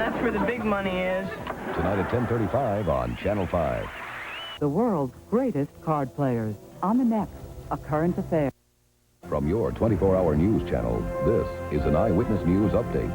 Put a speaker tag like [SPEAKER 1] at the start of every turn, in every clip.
[SPEAKER 1] That's where the big money is.
[SPEAKER 2] Tonight at 10:35 on Channel 5.
[SPEAKER 3] The world's greatest card players. On the next, A Current Affair.
[SPEAKER 2] From your 24-hour news channel, this is an Eyewitness News Update.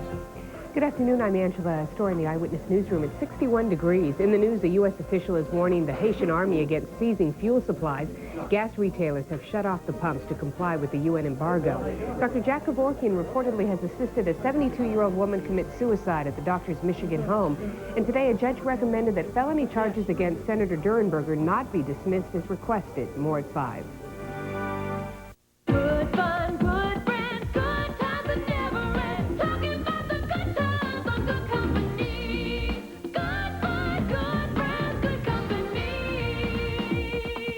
[SPEAKER 4] Good afternoon, I'm Angela. A story in the Eyewitness Newsroom at 61 degrees. In the news, the U.S. official is warning the Haitian army against seizing fuel supplies. Gas retailers have shut off the pumps to comply with the UN embargo. Dr. Jack Kevorkian reportedly has assisted a 72-year-old woman commit suicide at the doctor's Michigan home. And today, a judge recommended that felony charges against Senator Durenberger not be dismissed as requested. More at 5.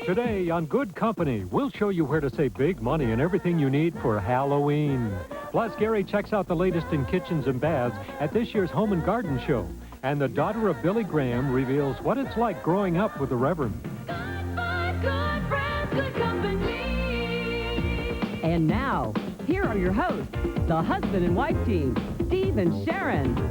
[SPEAKER 5] Today on Good Company, we'll show you where to save big money and everything you need for Halloween. Plus, Gary checks out the latest in kitchens and baths at this year's Home and Garden Show. And the daughter of Billy Graham reveals what it's like growing up with the Reverend.
[SPEAKER 6] And now, here are your hosts, the husband and wife team, Steve and Sharon.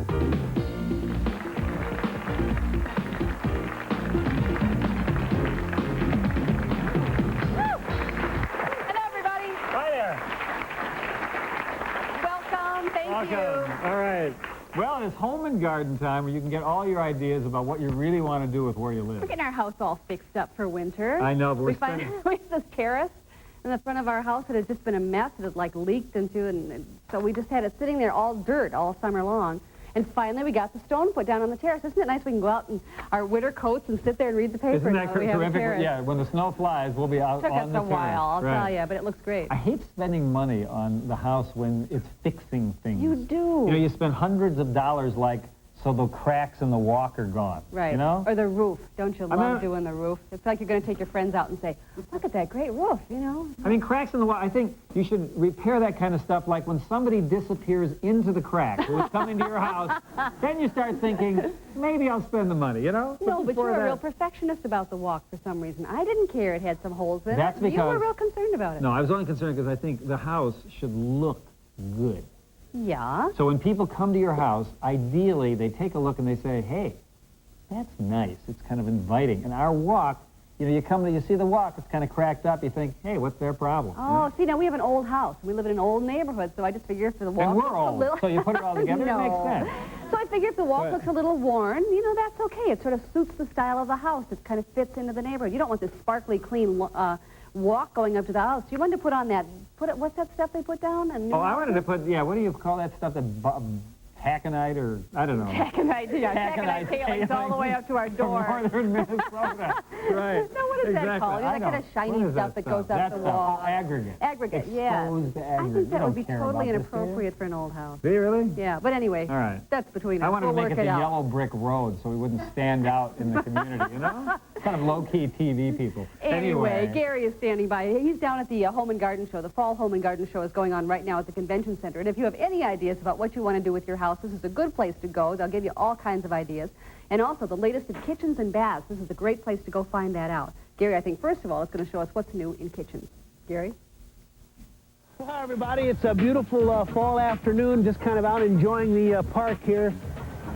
[SPEAKER 7] All right. Well, it's home and garden time where you can get all your ideas about what you really want to do with where you live.
[SPEAKER 8] We're getting our house all fixed up for winter.
[SPEAKER 7] I know, but
[SPEAKER 8] we have this terrace in the front of our house that has just been a mess. It had like leaked into, and so we just had it sitting there all dirt all summer long. And finally, we got the stone put down on the terrace. Isn't it nice we can go out in our winter coats and sit there and read the paper?
[SPEAKER 7] Isn't that terrific?
[SPEAKER 8] Yeah,
[SPEAKER 7] yeah, when the snow flies, we'll be out on the terrace.
[SPEAKER 8] Took us a while, I'll tell you, but it looks great.
[SPEAKER 7] I hate spending money on the house when it's fixing things.
[SPEAKER 8] You do.
[SPEAKER 7] You know, you spend hundreds of dollars, like, so the cracks in the walk are gone.
[SPEAKER 8] Right.
[SPEAKER 7] You know?
[SPEAKER 8] Or the roof. Don't you love doing the roof? It's like you're going to take your friends out and say, look at that great roof, you know?
[SPEAKER 7] I mean, cracks in the walk, I think you should repair that kind of stuff, like when somebody disappears into the crack, who's coming to your house, then you start thinking, maybe I'll spend the money, you know?
[SPEAKER 8] No, but you're a real perfectionist about the walk for some reason. I didn't care it had some holes in it.
[SPEAKER 7] That's because...
[SPEAKER 8] You were real concerned about it.
[SPEAKER 7] No, I was only concerned because I think the house should look good.
[SPEAKER 8] Yeah.
[SPEAKER 7] So when people come to your house, ideally, they take a look and they say, hey, that's nice. It's kind of inviting. And our walk, you know, you see the walk, it's kind of cracked up. You think, hey, what's their problem?
[SPEAKER 8] Oh, see, now we have an old house. We live in an old neighborhood, so I just figure if the walk
[SPEAKER 7] and we're old, so you put it all together,
[SPEAKER 8] no.
[SPEAKER 7] It makes sense.
[SPEAKER 8] So I figure if the walk looks a little worn, you know, that's okay. It sort of suits the style of the house. It kind of fits into the neighborhood. You don't want this sparkly, clean walk going up to the house. You wanted to put on that, what's that stuff they put down?
[SPEAKER 7] Oh, I wanted to put, yeah, what do you call that stuff, that taconite, or, I don't know.
[SPEAKER 8] Taconite, yeah, taconite palings all the way up to our door.
[SPEAKER 7] From northern Minnesota. Right.
[SPEAKER 8] No, what is that called? You know, that kind of shiny stuff that goes up the wall.
[SPEAKER 7] Oh, aggregate.
[SPEAKER 8] Aggregate, yeah.
[SPEAKER 7] Exposed aggregate.
[SPEAKER 8] I think that would be totally inappropriate for an old house.
[SPEAKER 7] Do you really?
[SPEAKER 8] Yeah, but anyway,
[SPEAKER 7] all right.
[SPEAKER 8] That's between us.
[SPEAKER 7] I wanted to make it the
[SPEAKER 8] out.
[SPEAKER 7] yellow brick road so we wouldn't stand out in the community, you know? Kind of low-key TV people.
[SPEAKER 8] Anyway, Gary is standing by. He's down at the Home and Garden Show. The Fall Home and Garden Show is going on right now at the Convention Center. And if you have any ideas about what you want to do with your house, this is a good place to go. They'll give you all kinds of ideas. And also, the latest in kitchens and baths. This is a great place to go find that out. Gary, I think, first of all, it's going to show us what's new in kitchens. Gary?
[SPEAKER 9] Well, hi, everybody. It's a beautiful fall afternoon, just kind of out enjoying the park here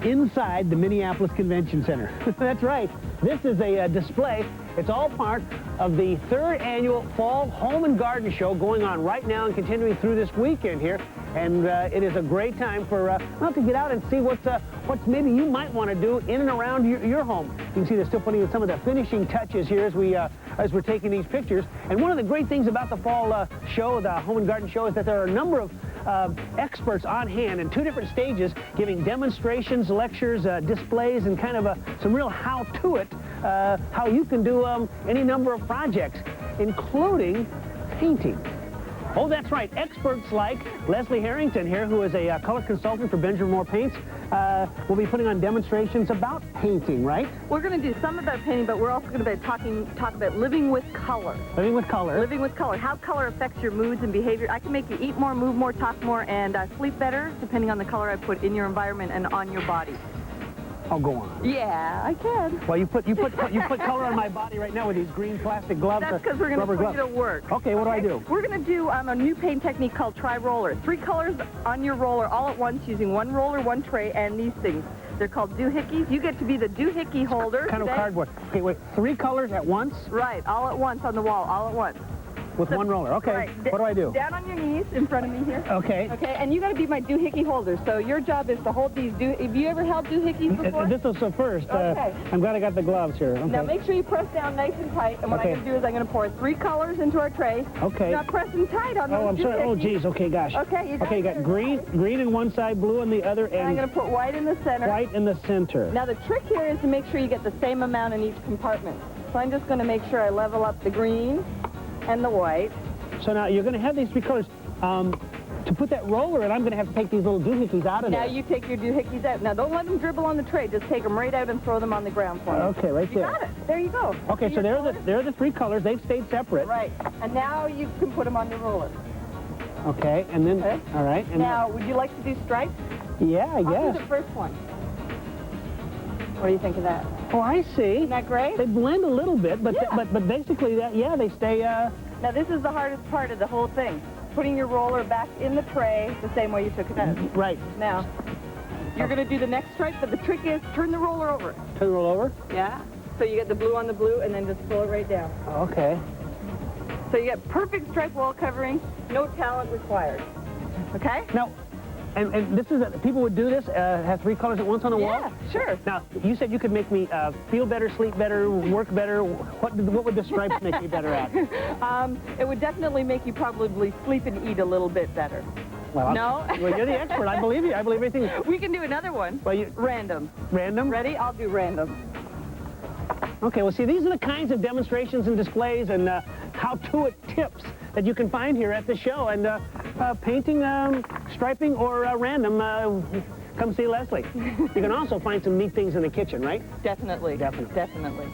[SPEAKER 9] inside the Minneapolis Convention Center. That's right. This is a display. It's all part of the 3rd annual Fall Home and Garden Show going on right now and continuing through this weekend here. And it is a great time for, well, to get out and see what's maybe you might want to do in and around your home. You can see they're still putting in some of the finishing touches here as we're taking these pictures. And one of the great things about the Fall show, the Home and Garden Show, is that there are a number of experts on hand in 2 different stages giving demonstrations, lectures, displays, and kind of some real how-to-it, how you can do any number of projects, including painting. Oh, that's right. Experts like Leslie Harrington here, who is a color consultant for Benjamin Moore Paints, will be putting on demonstrations about painting, right?
[SPEAKER 10] We're going to do some about painting, but we're also going to be talk about living with color.
[SPEAKER 9] Living with color.
[SPEAKER 10] Living with color. How color affects your moods and behavior. I can make you eat more, move more, talk more, and sleep better, depending on the color I put in your environment and on your body.
[SPEAKER 9] Oh, go on.
[SPEAKER 10] Yeah, I can.
[SPEAKER 9] Well, you put color on my body right now with these green plastic gloves.
[SPEAKER 10] That's because we're going to put you to work.
[SPEAKER 9] Okay, what do I do?
[SPEAKER 10] We're going to do a new paint technique called tri-roller. 3 colors on your roller all at once using 1 roller, 1 tray, and these things. They're called doohickeys. You get to be the doohickey holder
[SPEAKER 9] Kind of
[SPEAKER 10] today.
[SPEAKER 9] cardboard. Okay, wait, 3 colors at once
[SPEAKER 10] Right, all at once on the wall, all at once.
[SPEAKER 9] with one roller. Okay,
[SPEAKER 10] Right.
[SPEAKER 9] what do I do?
[SPEAKER 10] Down on your knees in front of me here.
[SPEAKER 9] Okay.
[SPEAKER 10] Okay, and you got to be my doohickey holder. So your job is to hold these Have you ever held doohickeys before?
[SPEAKER 9] This was the first.
[SPEAKER 10] Okay.
[SPEAKER 9] I'm glad I got the gloves here. Okay.
[SPEAKER 10] Now make sure you press down nice and tight. And what
[SPEAKER 9] Okay.
[SPEAKER 10] I'm going to do is I'm going to pour 3 colors into our tray.
[SPEAKER 9] Okay.
[SPEAKER 10] Now pressing tight on those
[SPEAKER 9] Oh, I'm sorry. Oh,
[SPEAKER 10] doohickeys.
[SPEAKER 9] geez. Okay, gosh.
[SPEAKER 10] Okay, you got
[SPEAKER 9] Okay, you got green on one side, blue on the other,
[SPEAKER 10] And I'm
[SPEAKER 9] and
[SPEAKER 10] going to put white in the center.
[SPEAKER 9] white in the center.
[SPEAKER 10] Now the trick here is to make sure you get the same amount in each compartment. So I'm just going to make sure I level up the green and the white.
[SPEAKER 9] So now you're going to have these 3 colors. To put that roller in, I'm going to have to take these little doohickeys out of
[SPEAKER 10] Now
[SPEAKER 9] there.
[SPEAKER 10] you take your doohickeys out. Now don't let them dribble on the tray. Just take them right out and throw them on the ground for me.
[SPEAKER 9] Okay, right
[SPEAKER 10] You
[SPEAKER 9] there.
[SPEAKER 10] got it. There you go.
[SPEAKER 9] Okay,
[SPEAKER 10] See
[SPEAKER 9] so
[SPEAKER 10] your colors?
[SPEAKER 9] they're the 3 colors. They've stayed separate.
[SPEAKER 10] Right. And now you can put them on the roller.
[SPEAKER 9] Okay, and then,
[SPEAKER 10] Okay.
[SPEAKER 9] all right. And
[SPEAKER 10] Now, would you like to do stripes?
[SPEAKER 9] yeah, I
[SPEAKER 10] I'll
[SPEAKER 9] guess.
[SPEAKER 10] do the first one. What do you think of that?
[SPEAKER 9] Oh, I see.
[SPEAKER 10] Isn't that great?
[SPEAKER 9] They blend a little bit, but
[SPEAKER 10] Yeah.
[SPEAKER 9] but basically, they stay.
[SPEAKER 10] Now this is the hardest part of the whole thing. Putting your roller back in the tray the same way you took it out.
[SPEAKER 9] Right.
[SPEAKER 10] Now, you're going to do the next stripe, but the trick is turn the roller over.
[SPEAKER 9] Turn it roll over.
[SPEAKER 10] Yeah. So you get the blue on the blue and then just pull it right down.
[SPEAKER 9] Okay.
[SPEAKER 10] So you get perfect stripe wall covering, no talent required. Okay?
[SPEAKER 9] Now, and this is people would do this. Have 3 colors at once on the wall.
[SPEAKER 10] Yeah, sure.
[SPEAKER 9] Now, you said you could make me feel better, sleep better, work better. What would the stripes make me better at?
[SPEAKER 10] It would definitely make you probably sleep and eat a little bit better.
[SPEAKER 9] Well,
[SPEAKER 10] No?
[SPEAKER 9] Well, you're the expert. I believe you. I believe everything.
[SPEAKER 10] We can do another one.
[SPEAKER 9] Well, you
[SPEAKER 10] Random.
[SPEAKER 9] random.
[SPEAKER 10] Ready? I'll do random.
[SPEAKER 9] Okay. Well, see, these are the kinds of demonstrations and displays and how-to tips that you can find here at the show. And painting, striping, or random. Come see Leslie. You can also find some neat things in the kitchen, right?
[SPEAKER 10] Definitely.
[SPEAKER 9] Definitely.
[SPEAKER 10] Definitely.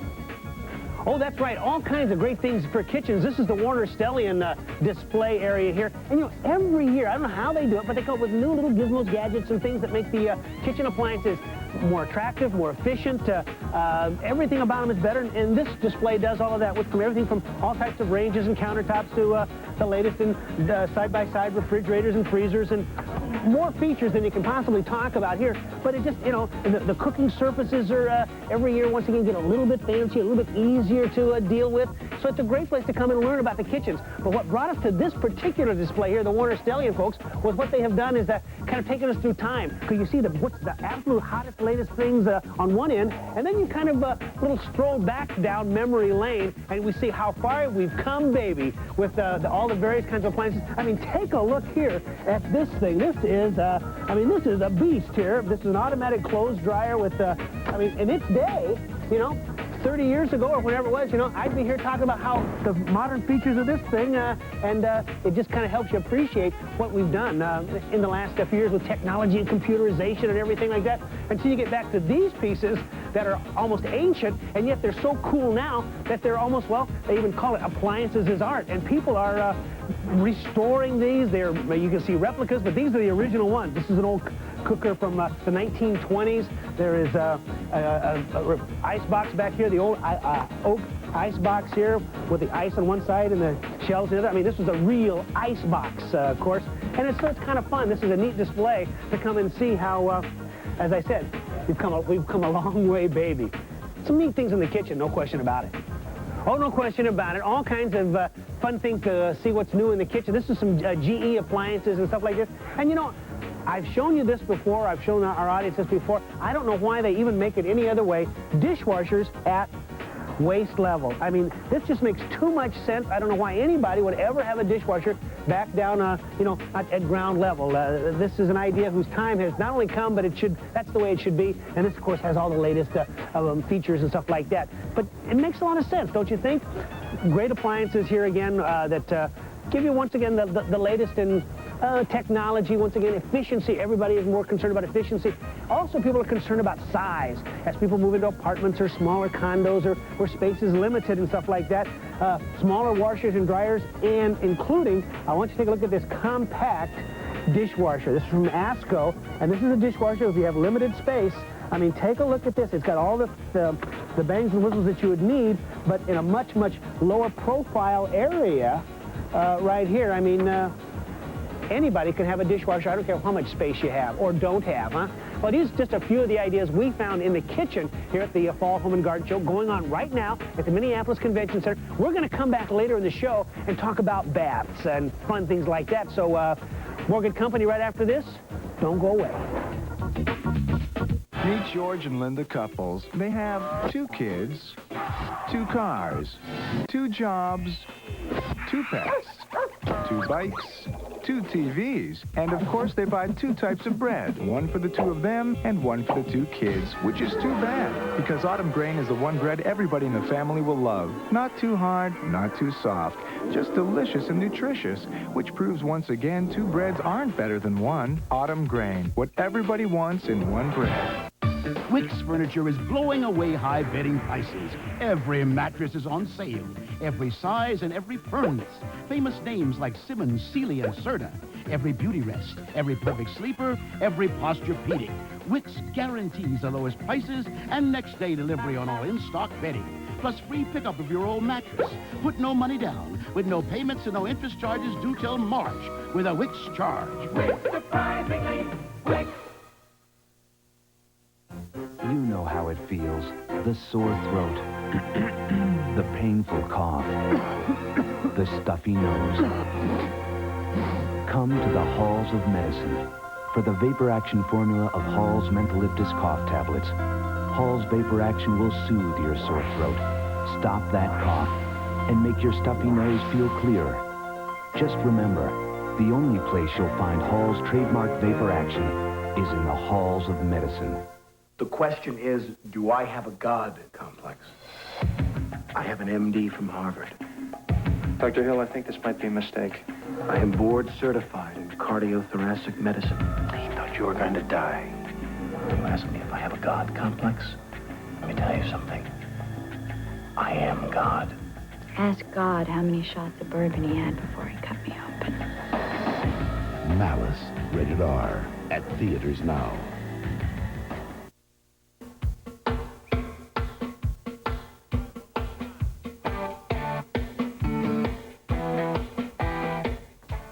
[SPEAKER 9] Oh, that's right. All kinds of great things for kitchens. This is the Warner Stellian display area here. And, you know, every year, I don't know how they do it, but they come up with new little gizmos, gadgets, and things that make the kitchen appliances more attractive, more efficient. Everything about them is better. And this display does all of that from everything from all types of ranges and countertops to the latest in side-by-side refrigerators and freezers and more features than you can possibly talk about here. But it just, you know, the cooking surfaces are every year, once again, get a little bit fancy, a little bit easier to deal with. So it's a great place to come and learn about the kitchens. But what brought us to this particular display here, the Warner Stellian folks, was what they have done is kind of taken us through time. Because you see what's the absolute hottest, latest things on one end, and then you kind of little stroll back down memory lane, and we see how far we've come, baby, with all the various kinds of appliances. I mean, take a look here at this thing. This is, I mean, this is a beast here. This is an automatic clothes dryer with, I mean, in its day, you know, 30 years ago or whenever it was, you know, I'd be here talking about how the modern features of this thing, and it just kind of helps you appreciate what we've done in the last few years with technology and computerization and everything like that, until you get back to these pieces that are almost ancient, and yet they're so cool now that they're almost, well, they even call it appliances as art, and people are restoring these. You can see replicas, but these are the original ones. This is an old cooker from the 1920s. There is a ice box back here, the old oak ice box here with the ice on one side and the shells on the other. I mean, this was a real ice box, of course, and it's kind of fun. This is a neat display to come and see how, as I said, we've come a long way, baby. Some neat things in the kitchen, no question about it. Oh, no question about it. All kinds of fun things to see what's new in the kitchen. This is some GE appliances and stuff like this. And, you know, I've shown you this before. I've shown our audience this before. I don't know why they even make it any other way. Dishwashers at waist level. I mean, this just makes too much sense. I don't know why anybody would ever have a dishwasher back down, you know, at ground level. This is an idea whose time has not only come, but that's the way it should be. And this, of course, has all the latest features and stuff like that. But it makes a lot of sense, don't you think? Great appliances here again that give you, once again, the latest in technology, once again, efficiency. Everybody is more concerned about efficiency. Also, people are concerned about size. As people move into apartments or smaller condos or where space is limited and stuff like that, smaller washers and dryers, and including, I want you to take a look at this compact dishwasher. This is from ASCO, and this is a dishwasher if you have limited space. I mean, take a look at this. It's got all the bangs and whistles that you would need, but in a much, much lower profile area right here. I mean, anybody can have a dishwasher. I don't care how much space you have or don't have, huh? Well, these are just a few of the ideas we found in the kitchen here at the Fall Home and Garden Show going on right now at the Minneapolis Convention Center. We're going to come back later in the show and talk about baths and fun things like that. So more good company right after this. Don't go away.
[SPEAKER 1] Meet George and Linda Couples. They have 2 kids, 2 cars, 2 jobs, 2 pets, 2 bikes, 2 TVs, and of course they buy 2 types of bread, one for the 2 of them and one for the 2 kids, which is too bad, because autumn grain is the one bread everybody in the family will love. Not too hard, not too soft, just delicious and nutritious, which proves once again 2 breads aren't better than one. Autumn grain, what everybody wants in one bread.
[SPEAKER 11] Wix Furniture is blowing away high bedding prices. Every mattress is on sale. Every size and every firmness. Famous names like Simmons, Sealy, and Serta. Every beauty rest, every perfect sleeper, every Posturepedic. Wix guarantees the lowest prices and next day delivery on all in-stock bedding. Plus free pickup of your old mattress. Put no money down, with no payments and no interest charges due till March, with a Wix charge.
[SPEAKER 12] Wix, surprisingly, Wix.
[SPEAKER 13] You know how it feels. The sore throat, the painful cough, the stuffy nose. Come to the halls of medicine for the vapor action formula of Hall's Mentholyptus cough tablets. Hall's vapor action will soothe your sore throat, stop that cough, and make your stuffy nose feel clearer. Just remember, the only place you'll find Hall's trademark vapor action is in the halls of medicine.
[SPEAKER 14] The question is, do I have a God complex? I have an MD from Harvard.
[SPEAKER 15] Dr. Hill, I think this might be a mistake.
[SPEAKER 14] I am board certified in cardiothoracic medicine. I thought you were going to die. You ask me if I have a God complex? Let me tell you something. I am God.
[SPEAKER 16] Ask God how many shots of bourbon he had before he cut me open.
[SPEAKER 17] Malice, rated R, at theaters now.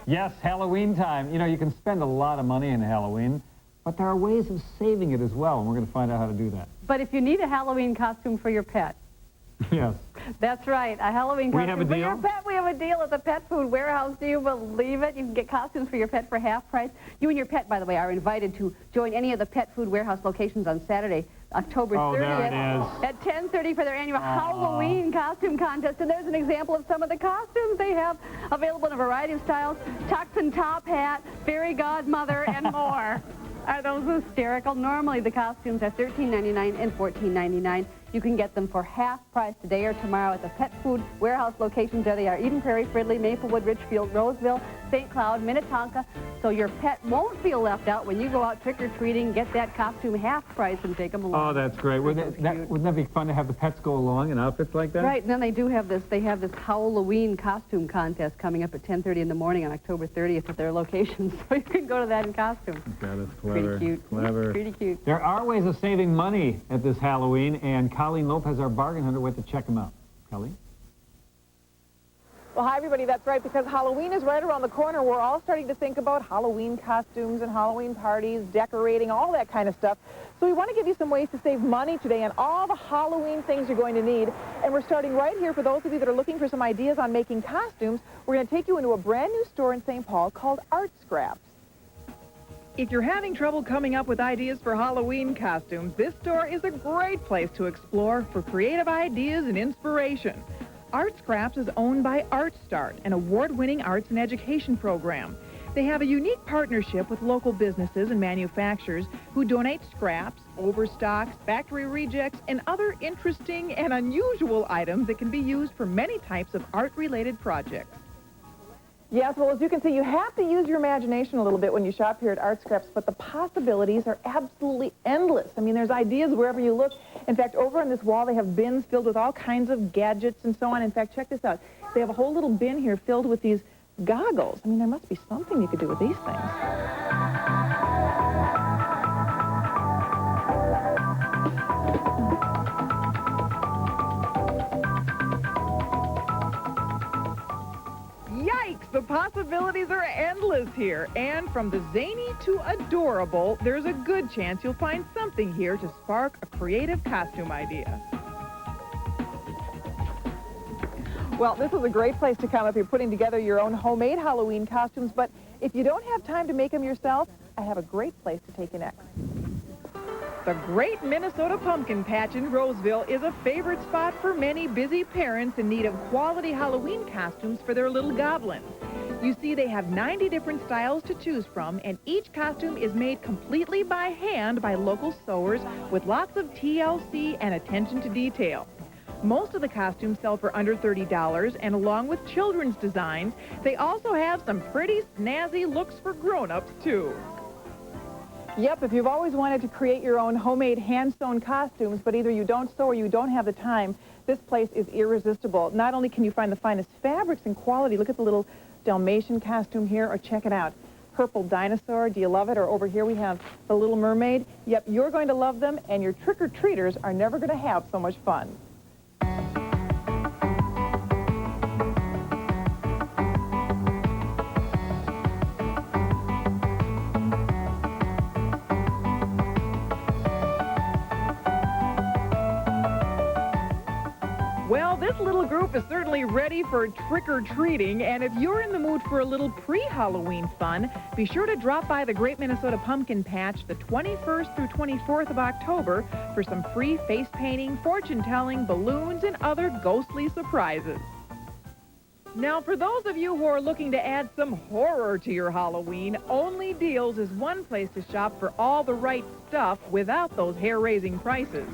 [SPEAKER 7] Yes, Halloween time. You know, you can spend a lot of money in Halloween, but there are ways of saving it as well, and we're going to find out how to do that.
[SPEAKER 8] But if you need a Halloween costume for your pet.
[SPEAKER 7] Yes.
[SPEAKER 8] That's right, a Halloween
[SPEAKER 7] We
[SPEAKER 8] costume
[SPEAKER 7] have a
[SPEAKER 8] for
[SPEAKER 7] deal?
[SPEAKER 8] your pet. We have a deal at the Pet Food Warehouse. Do you believe it? You can get costumes for your pet for half price. You and your pet, by the way, are invited to join any of the Pet Food Warehouse locations on Saturday, October 30th
[SPEAKER 7] there it is.
[SPEAKER 8] at 10:30 for their annual Halloween costume contest. And there's an example of some of the costumes they have available in a variety of styles. Tux and top hat, fairy godmother, and more. Are those hysterical? Normally the costumes are $13.99 and $14.99. You can get them for half price today or tomorrow at the Pet Food Warehouse locations. There they are: Eden Prairie, Fridley, Maplewood, Richfield, Roseville, St. Cloud, Minnetonka. So your pet won't feel left out when you go out trick-or-treating. Get that costume half price and take them along.
[SPEAKER 7] Oh, that's great. Wouldn't that be fun to have the pets go along in outfits like that?
[SPEAKER 8] Right, and then they do have this. They have this Halloween costume contest coming up at 10:30 in the morning on October 30th at their locations. So you can go to that in costume.
[SPEAKER 7] Yeah, that's clever.
[SPEAKER 8] Pretty cute.
[SPEAKER 7] Clever.
[SPEAKER 8] Pretty cute.
[SPEAKER 7] There are ways of saving money at this Halloween, and Colleen Lopez, our bargain hunter, went to check them out. Colleen?
[SPEAKER 18] Well, hi, everybody. That's right, because Halloween is right around the corner. We're all starting to think about Halloween costumes and Halloween parties, decorating, all that kind of stuff. So we want to give you some ways to save money today on all the Halloween things you're going to need. And we're starting right here. For those of you that are looking for some ideas on making costumes, we're going to take you into a brand new store in St. Paul called Art Scraps.
[SPEAKER 19] If you're having trouble coming up with ideas for Halloween costumes, this store is a great place to explore for creative ideas and inspiration. Art Scraps is owned by Art Start, an award-winning arts and education program. They have a unique partnership with local businesses and manufacturers who donate scraps, overstocks, factory rejects, and other interesting and unusual items that can be used for many types of art-related projects.
[SPEAKER 18] Yes, well, as you can see, you have to use your imagination a little bit when you shop here at Art Scraps, but the possibilities are absolutely endless. I mean, there's ideas wherever you look. In fact, over on this wall, they have bins filled with all kinds of gadgets and so on. In fact, check this out. They have a whole little bin here filled with these goggles. I mean, there must be something you could do with these things.
[SPEAKER 19] Yikes! The possibilities possibilities are endless here. And from the zany to adorable, there's a good chance you'll find something here to spark a creative costume idea.
[SPEAKER 18] Well, this is a great place to come if you're putting together your own homemade Halloween costumes, but if you don't have time to make them yourself, I have a great place to take you next.
[SPEAKER 19] The Great Minnesota Pumpkin Patch in Roseville is a favorite spot for many busy parents in need of quality Halloween costumes for their little goblins. You see, they have 90 different styles to choose from, and each costume is made completely by hand by local sewers with lots of TLC and attention to detail. Most of the costumes sell for under $30, and along with children's designs, they also have some pretty snazzy looks for grown-ups, too.
[SPEAKER 18] Yep, if you've always wanted to create your own homemade hand-sewn costumes, but either you don't sew or you don't have the time, this place is irresistible. Not only can you find the finest fabrics and quality, look at the little Dalmatian costume here, or check it out. Purple dinosaur, do you love it? Or over here we have the Little Mermaid. Yep, you're going to love them, and your trick-or-treaters are never going to have so much fun.
[SPEAKER 19] Well, this little group is certainly ready for trick-or-treating, and if you're in the mood for a little pre-Halloween fun, be sure to drop by the Great Minnesota Pumpkin Patch the 21st through 24th of October for some free face painting, fortune-telling, balloons, and other ghostly surprises. Now, for those of you who are looking to add some horror to your Halloween, Only Deals is one place to shop for all the right stuff without those hair-raising prices.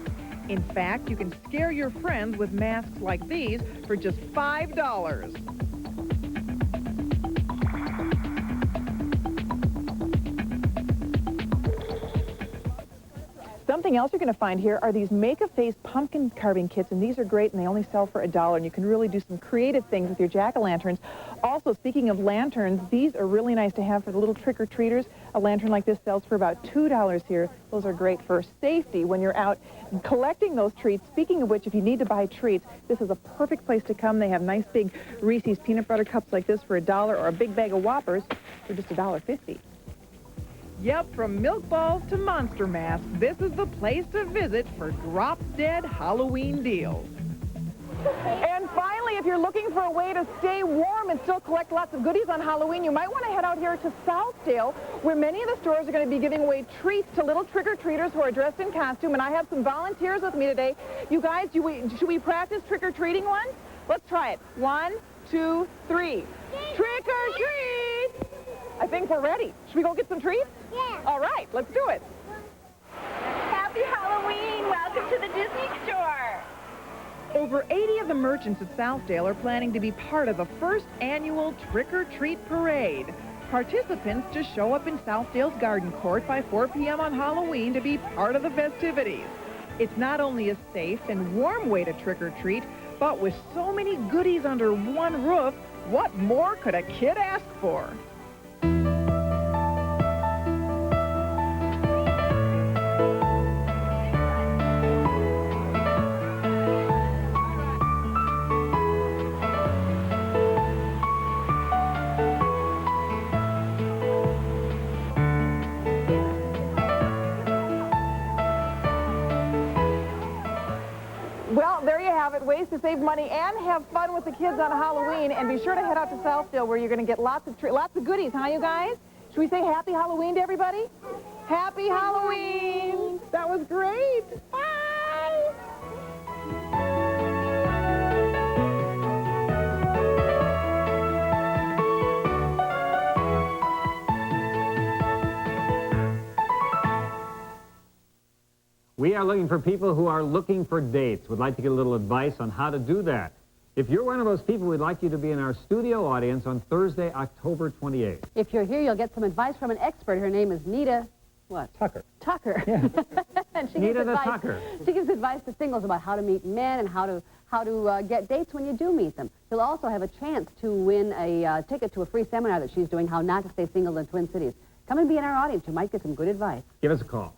[SPEAKER 19] In fact, you can scare your friends with masks like these for just $5.
[SPEAKER 18] Something else you're going to find here are these make-a-face pumpkin carving kits, and these are great, and they only sell for $1, and you can really do some creative things with your jack-o'-lanterns. Also, speaking of lanterns, these are really nice to have for the little trick-or-treaters. A lantern like this sells for about $2 here. Those are great for safety when you're out collecting those treats. Speaking of which, if you need to buy treats, this is a perfect place to come. They have nice big Reese's peanut butter cups like this for $1, or a big bag of Whoppers for just $1.50.
[SPEAKER 19] Yep, from milk balls to monster masks, this is the place to visit for drop-dead Halloween deals.
[SPEAKER 18] And finally, if you're looking for a way to stay warm and still collect lots of goodies on Halloween, you might want to head out here to Southdale, where many of the stores are going to be giving away treats to little trick-or-treaters who are dressed in costume. And I have some volunteers with me today. You guys, should we practice trick-or-treating once? Let's try it. 1, 2, 3. Trick-or-treat! I think we're ready. Should we go get some treats? Yeah. All right, let's do it.
[SPEAKER 10] Happy Halloween! Welcome to the Disney store.
[SPEAKER 19] Over 80 of the merchants at Southdale are planning to be part of the first annual trick-or-treat parade. Participants just show up in Southdale's garden court by 4 p.m. on Halloween to be part of the festivities. It's not only a safe and warm way to trick-or-treat, but with so many goodies under one roof, what more could a kid ask for?
[SPEAKER 18] Well, there you have it, ways to save money and have fun with the kids on Halloween. And be sure to head out to Southdale, where you're going to get lots of goodies, huh, you guys? Should we say Happy Halloween to everybody? Happy Halloween! That was great! Bye!
[SPEAKER 7] We are looking for people who are looking for dates. We'd like to get a little advice on how to do that. If you're one of those people, we'd like you to be in our studio audience on Thursday, October 28th.
[SPEAKER 8] If you're here, you'll get some advice from an expert. Her name is Nita, what?
[SPEAKER 7] Tucker.
[SPEAKER 8] Tucker.
[SPEAKER 7] Yeah.
[SPEAKER 8] And she
[SPEAKER 7] Nita
[SPEAKER 8] gives
[SPEAKER 7] the
[SPEAKER 8] advice,
[SPEAKER 7] Tucker.
[SPEAKER 8] She gives advice to singles about how to meet men and how to get dates when you do meet them. You'll also have a chance to win a ticket to a free seminar that she's doing, How Not to Stay Single in Twin Cities. Come and be in our audience. You might get some good advice.
[SPEAKER 7] Give us a call.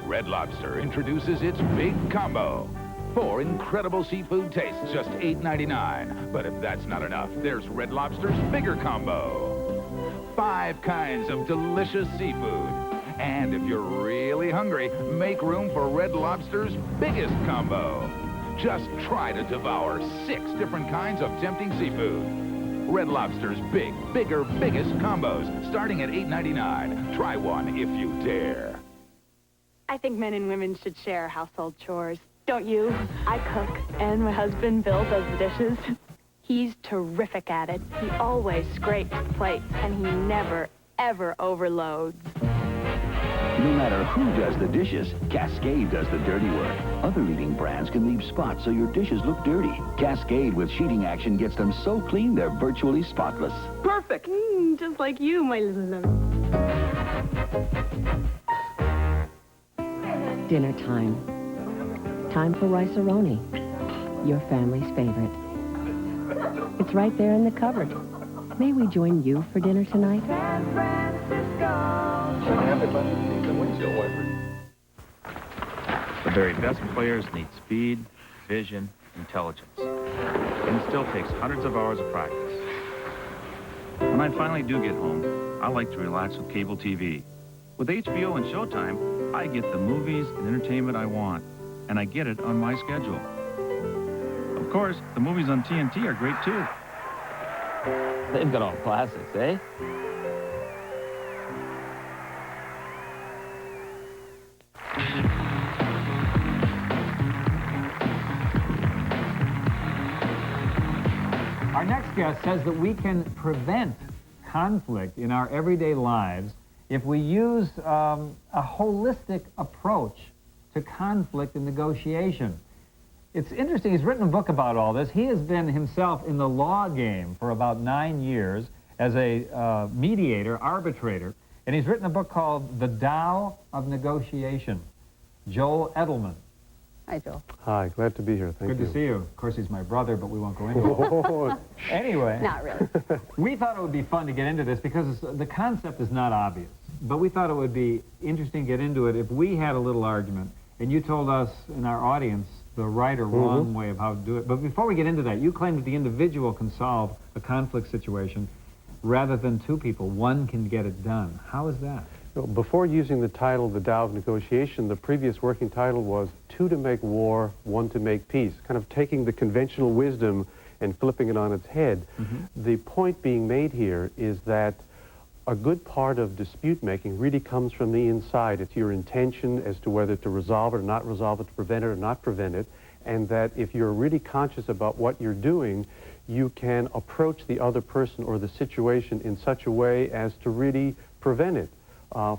[SPEAKER 17] Red Lobster introduces its big combo.
[SPEAKER 20] 4 incredible seafood tastes, just $8.99. But if that's not enough, there's Red Lobster's Bigger Combo. 5 kinds of delicious seafood. And if you're really hungry, make room for Red Lobster's Biggest Combo. Just try to devour 6 different kinds of tempting seafood. Red Lobster's bigger, biggest combos, starting at $8.99. Try one if you dare.
[SPEAKER 10] I think men and women should share household chores. Don't you? I cook, and my husband, Bill, does the dishes. He's terrific at it. He always scrapes the plates, and he never, ever overloads.
[SPEAKER 2] No matter who does the dishes, Cascade does the dirty work. Other leading brands can leave spots so your dishes look dirty. Cascade with sheeting action gets them so clean they're virtually spotless.
[SPEAKER 10] Perfect! Just like you, my little...
[SPEAKER 6] Dinner time. Time for rice-a-roni, your family's favorite. It's right there in the cupboard. May we join you for dinner tonight?
[SPEAKER 21] The very best players need speed, vision, intelligence. And it still takes hundreds of hours of practice. When I finally do get home, I like to relax with cable TV. With HBO and Showtime, I get the movies and entertainment I want, and I get it on my schedule. Of course, the movies on TNT are great too.
[SPEAKER 22] They've got all classics, eh?
[SPEAKER 7] Our next guest says that we can prevent conflict in our everyday lives if we use a holistic approach to conflict and negotiation. It's interesting, he's written a book about all this. He has been himself in the law game for about 9 years as a mediator, arbitrator, and he's written a book called The Tao of Negotiation. Joel Edelman.
[SPEAKER 8] Hi, Joel.
[SPEAKER 23] Hi, glad to be here. Thank you.
[SPEAKER 7] Good to see you. Of course, he's my brother, but we won't go into it. Anyway.
[SPEAKER 8] Not really.
[SPEAKER 7] We thought it would be fun to get into this because the concept is not obvious. But we thought it would be interesting to get into it if we had a little argument and you told us in our audience the right or wrong way of how to do it. But before we get into that, you claim that the individual can solve a conflict situation rather than 2 people. One can get it done. How is that?
[SPEAKER 23] Before using the title, The Tao of Negotiation, the previous working title was 2 to make war, 1 to make peace, kind of taking the conventional wisdom and flipping it on its head. The point being made here is that a good part of dispute making really comes from the inside. It's your intention as to whether to resolve it or not resolve it, to prevent it or not prevent it, and that if you're really conscious about what you're doing, you can approach the other person or the situation in such a way as to really prevent it.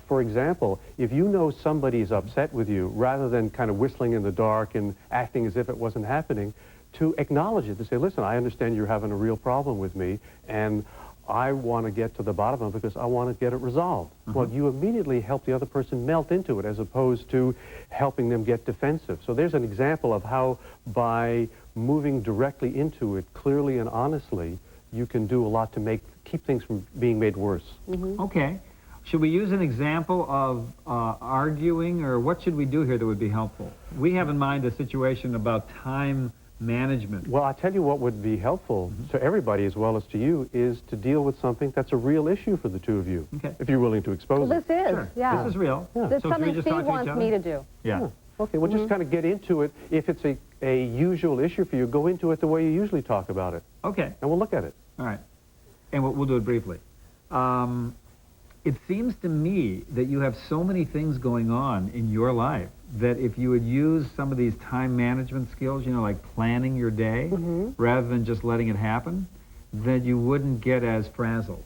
[SPEAKER 23] For example, if you know somebody's upset with you, rather than kind of whistling in the dark and acting as if it wasn't happening, to acknowledge it, to say, listen, I understand you're having a real problem with me, and I want to get to the bottom of it because I want to get it resolved. Well, you immediately help the other person melt into it as opposed to helping them get defensive. So there's an example of how by moving directly into it clearly and honestly, you can do a lot to keep things from being made worse.
[SPEAKER 7] Okay. Should we use an example of arguing, or what should we do here that would be helpful? We have in mind a situation about time management.
[SPEAKER 23] Well, I tell you what would be helpful to everybody as well as to you is to deal with something that's a real issue for the 2 of you, if you're willing to expose
[SPEAKER 8] Well,
[SPEAKER 23] it.
[SPEAKER 8] this is, yeah.
[SPEAKER 7] This is real.
[SPEAKER 8] This is something Steve wants me to do.
[SPEAKER 7] Yeah.
[SPEAKER 23] Okay, well, just kind of get into it. If it's a usual issue for you, go into it the way you usually talk about it.
[SPEAKER 7] Okay.
[SPEAKER 23] And we'll look at it.
[SPEAKER 7] All right. And we'll do it briefly. It seems to me that you have so many things going on in your life that if you would use some of these time management skills, you know, like planning your day, rather than just letting it happen, that you wouldn't get as frazzled.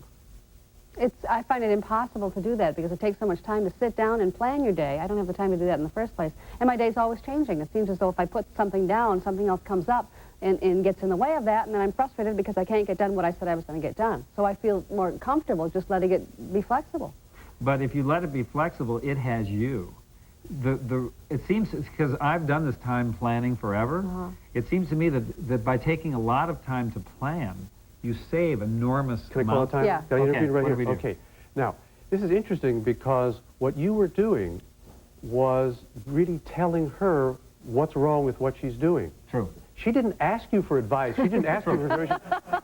[SPEAKER 8] I find it impossible to do that because it takes so much time to sit down and plan your day. I don't have the time to do that in the first place. And my day's always changing. It seems as though if I put something down, something else comes up and gets in the way of that, and then I'm frustrated because I can't get done what I said I was going to get done. So I feel more comfortable just letting it be flexible.
[SPEAKER 7] But if you let it be flexible, it has you. It seems, because I've done this time planning forever, it seems to me that by taking a lot of time to plan, you save enormous
[SPEAKER 23] Can I call it time?
[SPEAKER 8] Yeah.
[SPEAKER 23] Can I intervene right
[SPEAKER 7] what
[SPEAKER 23] here?
[SPEAKER 7] do we do?
[SPEAKER 23] Okay. Now, this is interesting because what you were doing was really telling her what's wrong with what she's doing.
[SPEAKER 7] True.
[SPEAKER 23] She didn't ask you for advice. She didn't ask you for information.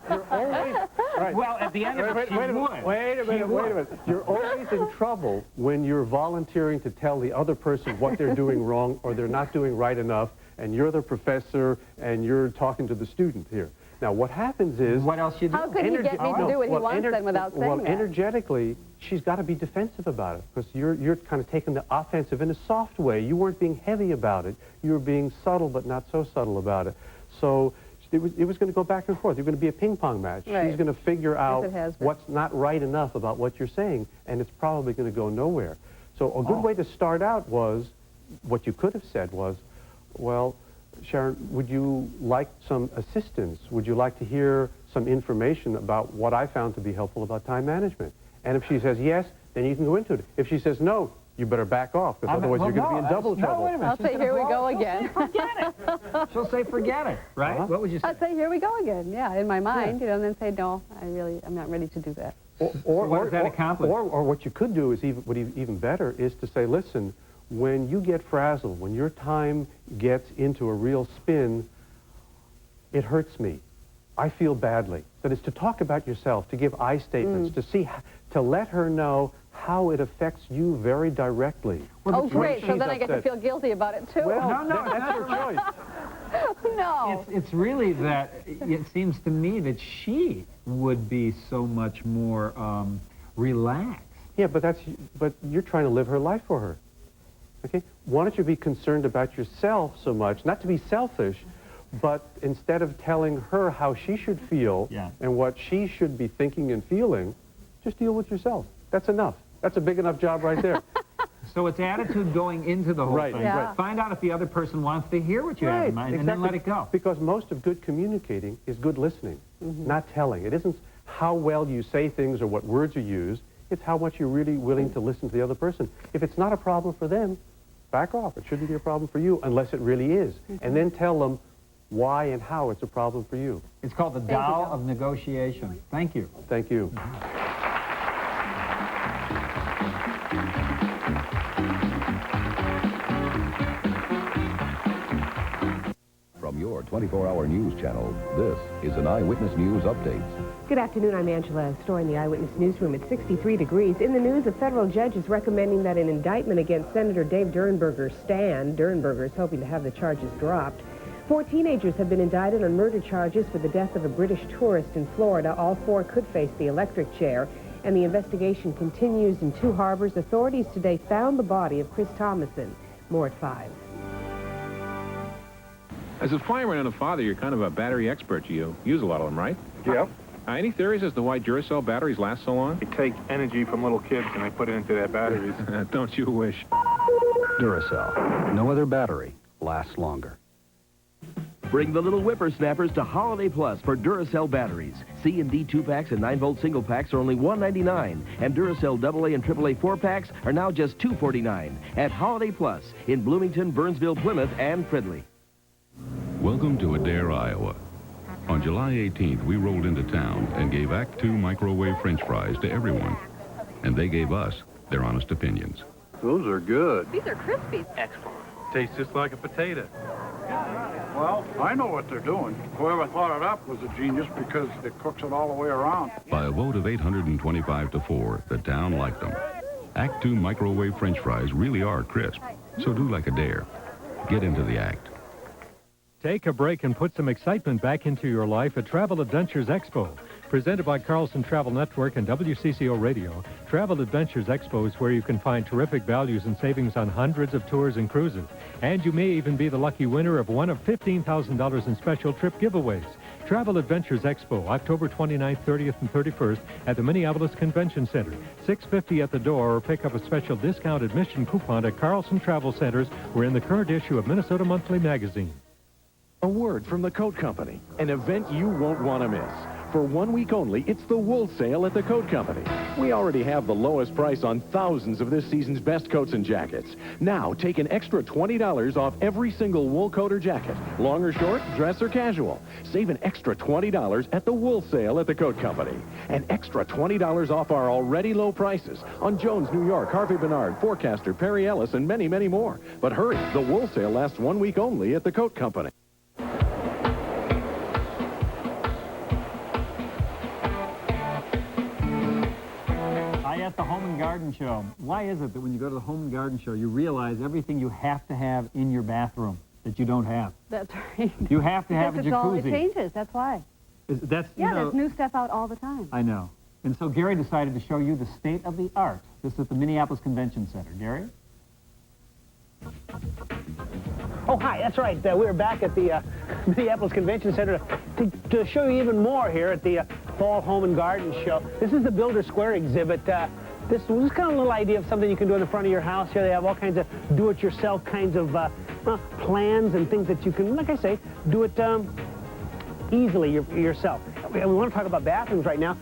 [SPEAKER 23] You're always... Right.
[SPEAKER 7] Well, at the end of it, she would.
[SPEAKER 23] Wait a minute. You're always in trouble when you're volunteering to tell the other person what they're doing wrong or they're not doing right enough, and you're the professor and you're talking to the student here. Now, what happens is...
[SPEAKER 7] What else you do?
[SPEAKER 8] How could he get me to do what he wants then without saying that?
[SPEAKER 23] Well, energetically, she's got to be defensive about it because you're kind of taking the offensive in a soft way. You weren't being heavy about it. You were being subtle but not so subtle about it. So it was going to go back and forth. You're going to be a ping-pong match.
[SPEAKER 8] Right.
[SPEAKER 23] She's going to figure out
[SPEAKER 8] Yes,
[SPEAKER 23] what's not right enough about what you're saying, and it's probably going to go nowhere. So a good way to start out was, what you could have said was, well, Sharon, would you like some assistance? Would you like to hear some information about what I found to be helpful about time management? And if she says yes, then you can go into it. If she says no, you better back off, because otherwise you're going to be in double trouble.
[SPEAKER 7] Wait a minute.
[SPEAKER 8] I'll say, here we go again.
[SPEAKER 7] She'll say, forget it, right? What would you say?
[SPEAKER 8] I'll say, here we go again, yeah, in my mind, you know, and then say, no, I'm not ready to do that.
[SPEAKER 23] Or
[SPEAKER 7] what does that accomplish?
[SPEAKER 23] Or what you could do is even better is to say, listen, when you get frazzled, when your time gets into a real spin, it hurts me. I feel badly. That is to talk about yourself, to give I statements, to let her know how it affects you very directly.
[SPEAKER 8] Oh, great, so then I get to feel guilty about it, too.
[SPEAKER 23] Well, no, that's your choice.
[SPEAKER 8] No.
[SPEAKER 7] It's really that it seems to me that she would be so much more relaxed.
[SPEAKER 23] Yeah, but you're trying to live her life for her. Okay? Why don't you be concerned about yourself so much, not to be selfish, but instead of telling her how she should feel and what she should be thinking and feeling, just deal with yourself. That's enough. That's a big enough job right there.
[SPEAKER 7] So it's attitude going into the whole thing.
[SPEAKER 23] Right.
[SPEAKER 7] Find out if the other person wants to hear what you have in mind, and then let it go.
[SPEAKER 23] Because most of good communicating is good listening, not telling. It isn't how well you say things or what words you use. It's how much you're really willing to listen to the other person. If it's not a problem for them, back off. It shouldn't be a problem for you unless it really is. And then tell them why and how it's a problem for you.
[SPEAKER 7] It's called the Tao of negotiation. Thank you.
[SPEAKER 23] Thank you.
[SPEAKER 3] From your 24-hour news channel, this is an Eyewitness News Update.
[SPEAKER 4] Good afternoon, I'm Angela. Story in the Eyewitness Newsroom at 63 degrees. In the news, a federal judge is recommending that an indictment against Senator Dave Durenberger stand. Durenberger is hoping to have the charges dropped. 4 teenagers have been indicted on murder charges for the death of a British tourist in Florida. All 4 could face the electric chair, and the investigation continues in 2 harbors. Authorities today found the body of Chris Thomason. More at 5.
[SPEAKER 5] As a fireman and a father, you're kind of a battery expert. You use a lot of them, right?
[SPEAKER 24] Yep.
[SPEAKER 5] Any theories as to why Duracell batteries last so long?
[SPEAKER 24] They take energy from little kids and they put it into their batteries.
[SPEAKER 5] Don't you wish?
[SPEAKER 25] Duracell. No other battery lasts longer.
[SPEAKER 26] Bring the little whippersnappers to Holiday Plus for Duracell batteries. C and D 2-packs and 9-volt single packs are only $1.99, and Duracell AA and AAA 4-packs are now just $2.49 at Holiday Plus in Bloomington, Burnsville, Plymouth, and Fridley.
[SPEAKER 27] Welcome to Adair, Iowa. On July 18th, we rolled into town and gave Act 2 microwave French fries to everyone. And they gave us their honest opinions.
[SPEAKER 24] Those are good.
[SPEAKER 8] These are crispy.
[SPEAKER 24] Excellent. Tastes just like a potato. Well, I know what they're doing. Whoever thought it up was a genius because it cooks it all the way around.
[SPEAKER 27] By a vote of 825 to 4, the town liked them. Act 2 microwave French fries really are crisp. So do like Adair. Get into the act.
[SPEAKER 28] Take a break and put some excitement back into your life at Travel Adventures Expo. Presented by Carlson Travel Network and WCCO Radio, Travel Adventures Expo is where you can find terrific values and savings on hundreds of tours and cruises. And you may even be the lucky winner of one of $15,000 in special trip giveaways. Travel Adventures Expo, October 29th, 30th, and 31st at the Minneapolis Convention Center. $6.50 at the door, or pick up a special discount admission coupon at Carlson Travel Centers or in the current issue of Minnesota Monthly Magazine.
[SPEAKER 29] A word from the Coat Company, an event you won't want to miss.
[SPEAKER 1] For 1 week only, it's the wool sale at the Coat Company. We already have the lowest price on thousands of this season's best coats and jackets. Now, take an extra $20 off every single wool coat or jacket. Long or short, dress or casual. Save an extra $20 at the wool sale at the Coat Company. An extra $20 off our already low prices on Jones, New York, Harvey Bernard, Forecaster, Perry Ellis, and many, many more. But hurry, the wool sale lasts 1 week only at the Coat Company.
[SPEAKER 7] At the Home and Garden Show. Why is it that when you go to the Home and Garden Show, you realize everything you have to have in your bathroom that you don't have?
[SPEAKER 8] That's right.
[SPEAKER 7] You have to have a jacuzzi.
[SPEAKER 8] It changes, that's why. There's new stuff out all the time.
[SPEAKER 7] I know. And so Gary decided to show you the state of the art. This is at the Minneapolis Convention Center. Gary?
[SPEAKER 9] Oh, hi, that's right. We're back at the Minneapolis Convention Center to show you even more here at the Fall Home and Garden Show. This is the Builder Square exhibit. This was kind of a little idea of something you can do in the front of your house. Here they have all kinds of do-it-yourself kinds of plans and things that you can, like I say, do it easily yourself. We want to talk about bathrooms right now.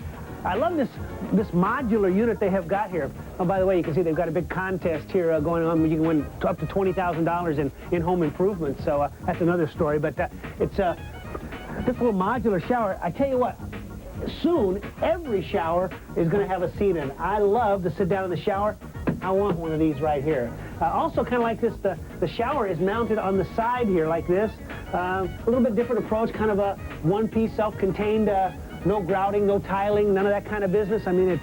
[SPEAKER 9] I love this modular unit they have got here. Oh, by the way, you can see they've got a big contest here going on. You can win up to $20,000 in home improvements. So that's another story. But it's this little modular shower. I tell you what, soon every shower is going to have a seat in it. I love to sit down in the shower. I want one of these right here. Also, kind of like this, the shower is mounted on the side here like this. A little bit different approach, kind of a one-piece, self-contained. No grouting, no tiling, none of that kind of business. I mean,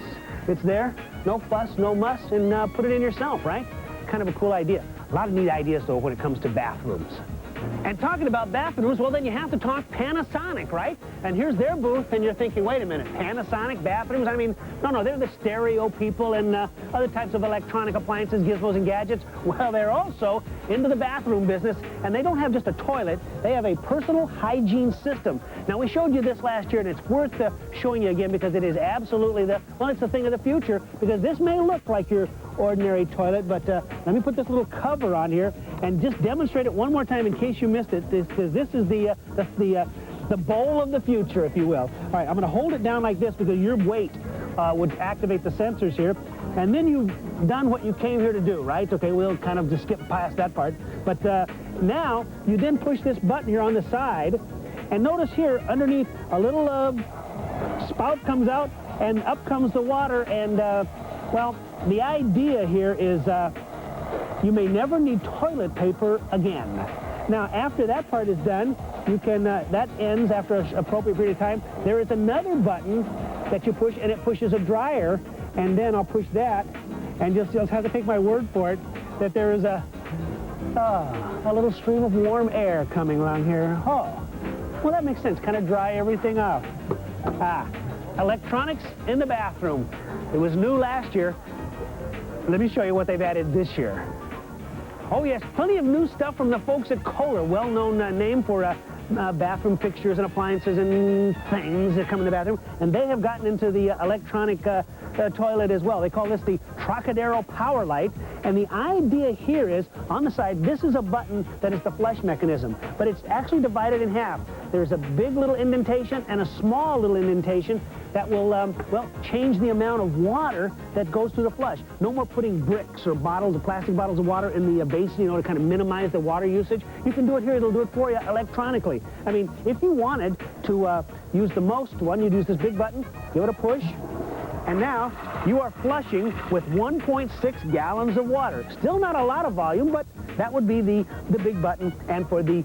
[SPEAKER 9] it's there, no fuss, no muss, and put it in yourself, right? Kind of a cool idea. A lot of neat ideas, though, when it comes to bathrooms. And talking about bathrooms, well, then you have to talk Panasonic, right? And here's their booth, and you're thinking, wait a minute, Panasonic bathrooms? I mean, no, they're the stereo people and other types of electronic appliances, gizmos, and gadgets. Well, they're also into the bathroom business, and they don't have just a toilet. They have a personal hygiene system. Now, we showed you this last year, and it's worth showing you again because it is absolutely it's the thing of the future, because this may look like your ordinary toilet, but let me put this little cover on here and just demonstrate it one more time in case you missed it. This is the bowl of the future, if you will. All right, I'm going to hold it down like this because your weight would activate the sensors here. And then you've done what you came here to do, right? Okay, we'll kind of just skip past that part. But now you then push this button here on the side, and notice here underneath a little spout comes out, and up comes the water. And well, the idea here is you may never need toilet paper again. Now, after that part is done, you can, that ends after an appropriate period of time. There is another button that you push, and it pushes a dryer, and then I'll push that, and you'll have to take my word for it that there is a little stream of warm air coming along here. Oh, well, that makes sense. Kind of dry everything out. Electronics in the bathroom. It was new last year. Let me show you what they've added this year. Oh, yes, plenty of new stuff from the folks at Kohler, well-known name for bathroom fixtures and appliances and things that come in the bathroom. And they have gotten into the electronic toilet as well. They call this the Trocadero Power Light. And the idea here is, on the side, this is a button that is the flush mechanism. But it's actually divided in half. There's a big little indentation and a small little indentation that will, well, change the amount of water that goes through the flush. No more putting bricks or bottles of plastic bottles of water in the basin, you know, to kind of minimize the water usage. You can do it here. It'll do it for you electronically. I mean, if you wanted to use the most one, you'd use this big button, give it a push, and now you are flushing with 1.6 gallons of water. Still not a lot of volume, but that would be the big button and for the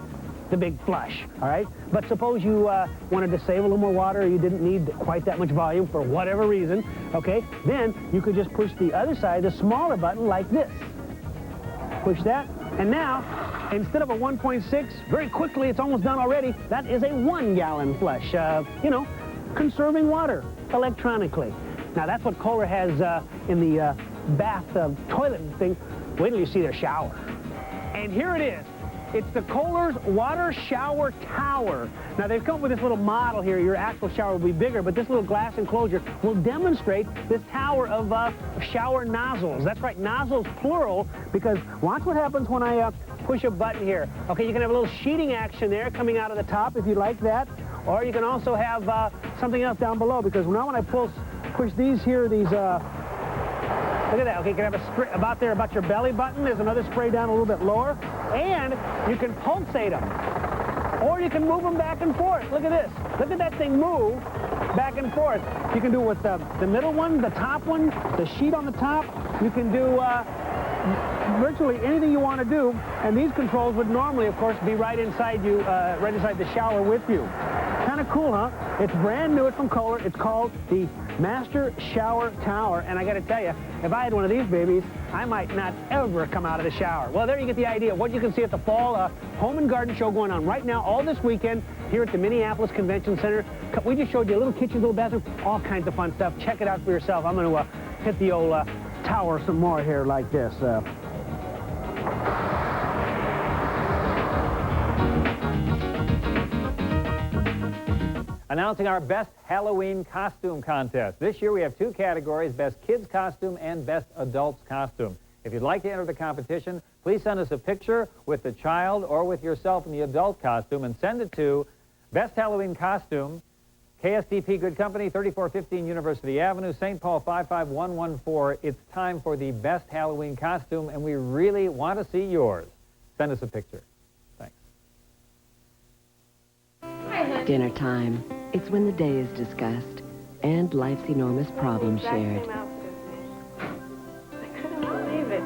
[SPEAKER 9] big flush, all right? But suppose you wanted to save a little more water, or you didn't need quite that much volume for whatever reason, okay? Then you could just push the other side, the smaller button, like this. Push that, and now, instead of a 1.6, very quickly, it's almost done already, that is a 1-gallon flush. You know, conserving water electronically. Now, that's what Kohler has in the bath toilet thing. Wait till you see their shower. And here it is. It's the Kohler's Water Shower Tower. Now, they've come up with this little model here. Your actual shower will be bigger, but this little glass enclosure will demonstrate this tower of shower nozzles. That's right, nozzles plural, because watch what happens when I push a button here. Okay, you can have a little sheeting action there coming out of the top if you like that. Or you can also have something else down below, because now when I push these here, these, look at that. Okay, you can have a spray about there, about your belly button. There's another spray down a little bit lower. And you can pulsate them. Or you can move them back and forth. Look at this. Look at that thing move back and forth. You can do it with the middle one, the top one, the sheet on the top. You can do virtually anything you want to do. And these controls would normally, of course, be right inside you, right inside the shower with you. Kind of cool, huh? It's brand new. It's from Kohler. It's called the Master Shower Tower. And I got to tell you, if I had one of these babies, I might not ever come out of the shower. Well, there you get the idea of what you can see at the Fall Home and Garden Show going on right now, all this weekend, here at the Minneapolis Convention Center. We just showed you a little kitchen, little bathroom, all kinds of fun stuff. Check it out for yourself. I'm going to hit the old tower some more here like this.
[SPEAKER 7] Announcing our Best Halloween Costume Contest. This year we have two categories, Best Kids Costume and Best Adults Costume. If you'd like to enter the competition, please send us a picture with the child or with yourself in the adult costume and send it to Best Halloween Costume, KSTP Good Company, 3415 University Avenue, St. Paul 55114. It's time for the Best Halloween Costume, and we really want to see yours. Send us a picture. Thanks.
[SPEAKER 6] Dinner time. It's when the day is discussed and life's enormous problems shared.
[SPEAKER 10] I couldn't believe it.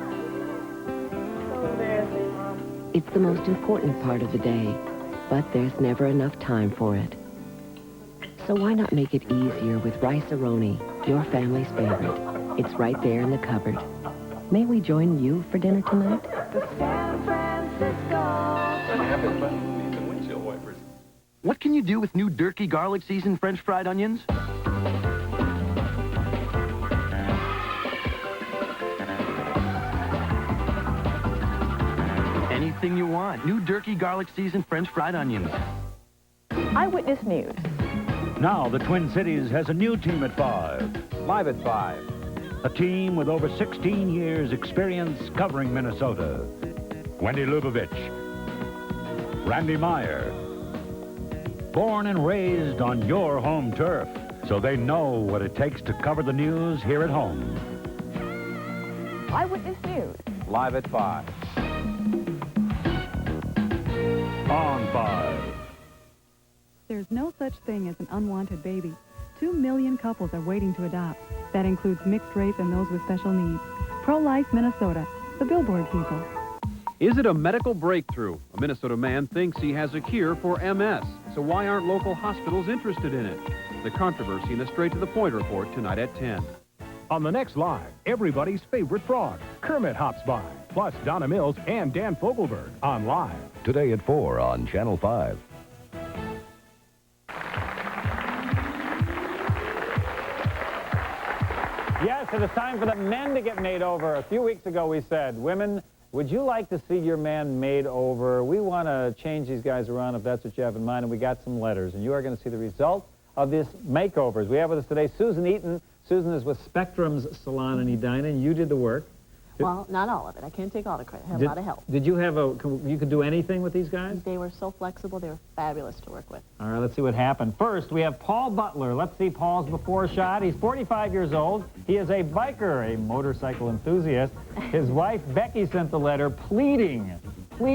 [SPEAKER 10] So embarrassing, Mom.
[SPEAKER 6] It's the most important part of the day, but there's never enough time for it. So why not make it easier with rice-a-roni, your family's favorite? It's right there in the cupboard. May we join you for dinner tonight?
[SPEAKER 10] The San Francisco.
[SPEAKER 26] What can you do with new Durkee garlic seasoned French fried onions? Anything you want. New Durkee garlic seasoned French fried onions.
[SPEAKER 10] Eyewitness News.
[SPEAKER 25] Now the Twin Cities has a new team at 5.
[SPEAKER 11] Live at 5.
[SPEAKER 25] A team with over 16 years experience covering Minnesota. Wendy Lubavitch. Randy Meyer. Born and raised on your home turf, so they know what it takes to cover the news here at home.
[SPEAKER 10] Eyewitness News.
[SPEAKER 11] Live at 5.
[SPEAKER 25] On 5.
[SPEAKER 12] There's no such thing as an unwanted baby. 2 million couples are waiting to adopt. That includes mixed race and those with special needs. Pro-Life Minnesota, the Billboard people.
[SPEAKER 13] Is it a medical breakthrough? A Minnesota man thinks he has a cure for MS. So why aren't local hospitals interested in it? The controversy in a straight-to-the-point report tonight at 10.
[SPEAKER 1] On the next Live, everybody's favorite frog, Kermit hops by. Plus Donna Mills and Dan Fogelberg on Live.
[SPEAKER 3] Today at 4 on Channel 5.
[SPEAKER 7] Yes, it is time for the men to get made over. A few weeks ago we said, women, would you like to see your man made over? We want to change these guys around if that's what you have in mind, and we got some letters, and you are going to see the result of this makeovers. We have with us today Susan Eaton. Susan is with Spectrum's Salon in Edina, and you did the work.
[SPEAKER 14] Well, not all of it. I can't take all the credit. I had a lot of help.
[SPEAKER 7] Did you have you could do anything with these guys?
[SPEAKER 14] They were so flexible. They were fabulous to work with.
[SPEAKER 7] All right, let's see what happened. First, we have Paul Butler. Let's see Paul's before shot. He's 45 years old. He is a biker, a motorcycle enthusiast. His wife, Becky, sent the letter pleading for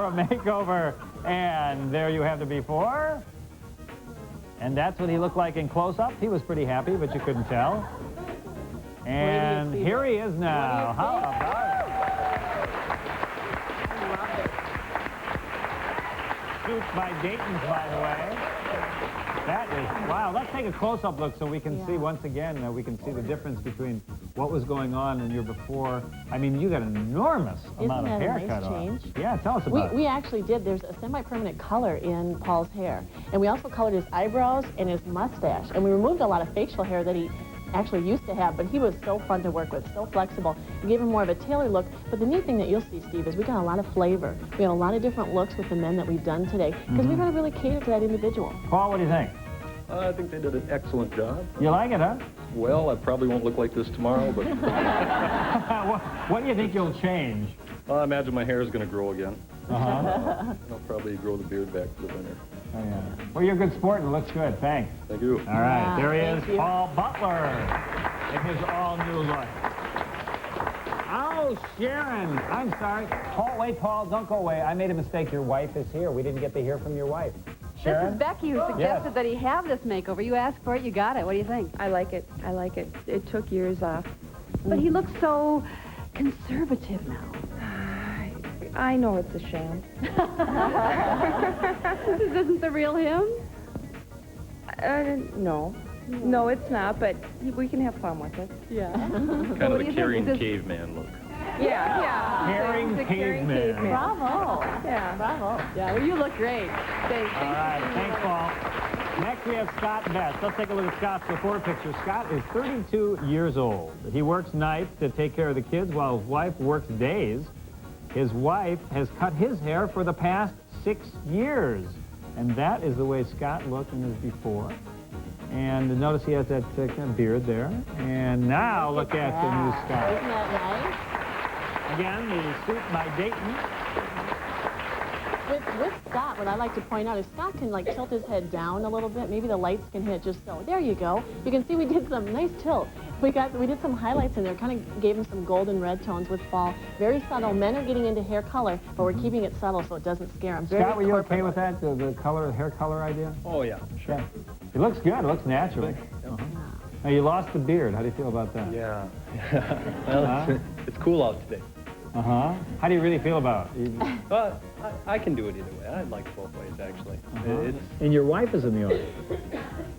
[SPEAKER 7] a makeover. And there you have the before. And that's what he looked like in close-up. He was pretty happy, but you couldn't tell. And here he is now. How about it? Shoots by Dayton's, by the way. That is, wow. Let's take a close-up look so we can see, once again, we can see the difference between what was going on in your before. I mean, you got an enormous amount of hair cut off.
[SPEAKER 14] Isn't that a nice change?
[SPEAKER 7] Yeah, tell us about it.
[SPEAKER 14] We actually did. There's a semi-permanent color in Paul's hair. And we also colored his eyebrows and his mustache. And we removed a lot of facial hair that he actually used to have, but he was so fun to work with, so flexible. We gave him more of a tailored look, but the neat thing that you'll see, Steve, is we got a lot of flavor. We have a lot of different looks with the men that we've done today, because we want to really cater to that individual.
[SPEAKER 7] Paul, what do you think?
[SPEAKER 15] I think they did an excellent job.
[SPEAKER 7] You like it, huh?
[SPEAKER 15] Well, I probably won't look like this tomorrow, but...
[SPEAKER 7] What do you think you'll change?
[SPEAKER 15] I imagine my hair is going to grow again.
[SPEAKER 7] Uh-huh.
[SPEAKER 15] I'll probably grow the beard back for the winter.
[SPEAKER 7] Oh, yeah. Well, you're a good sport and it looks good. Thanks.
[SPEAKER 15] Thank you.
[SPEAKER 7] All right, there he is,
[SPEAKER 14] thank you.
[SPEAKER 7] Paul Butler, in his all-new look. Oh, Sharon. I'm sorry. Paul, wait, Paul, don't go away. I made a mistake. Your wife is here. We didn't get to hear from your wife. Sharon?
[SPEAKER 8] This is Becky who suggested that he have this makeover. You asked for it, you got it. What do you think?
[SPEAKER 2] I like it. I like it. It took years off.
[SPEAKER 8] But he looks so conservative now.
[SPEAKER 2] I know it's a sham.
[SPEAKER 8] This isn't the real him?
[SPEAKER 2] No. No, it's not, but we can have fun with it.
[SPEAKER 8] Yeah.
[SPEAKER 15] Kind of the caring caveman look.
[SPEAKER 2] Yeah.
[SPEAKER 7] Caring caveman.
[SPEAKER 8] Bravo.
[SPEAKER 2] Yeah.
[SPEAKER 8] Bravo. Yeah, well, you look great. Thanks.
[SPEAKER 7] All right, thanks, Paul. Next, we have Scott Best. Let's take a look at Scott's before picture. Scott is 32 years old. He works nights to take care of the kids while his wife works days. His wife has cut his hair for the past 6 years. And that is the way Scott looked in his before. And notice he has that kind of beard there. And now look at the new Scott.
[SPEAKER 14] Isn't that nice?
[SPEAKER 7] Again, the suit by Dayton.
[SPEAKER 14] With Scott, what I like to point out is Scott can like tilt his head down a little bit. Maybe the lights can hit just so. There you go. You can see we did some nice tilt. We did some highlights in there. Kind of gave him some golden red tones with fall. Very subtle. Men are getting into hair color, but we're keeping it subtle so it doesn't scare them.
[SPEAKER 7] Scott, were you okay with that? The color, hair color idea?
[SPEAKER 15] Oh, yeah, sure.
[SPEAKER 7] Yeah. It looks good. It looks natural. Now, you lost the beard. How do you feel about that?
[SPEAKER 15] Yeah. Well, it's cool out today.
[SPEAKER 7] Uh-huh. How do you really feel about it?
[SPEAKER 15] I can do it either way. I like both ways, actually.
[SPEAKER 7] And your wife is in the audience.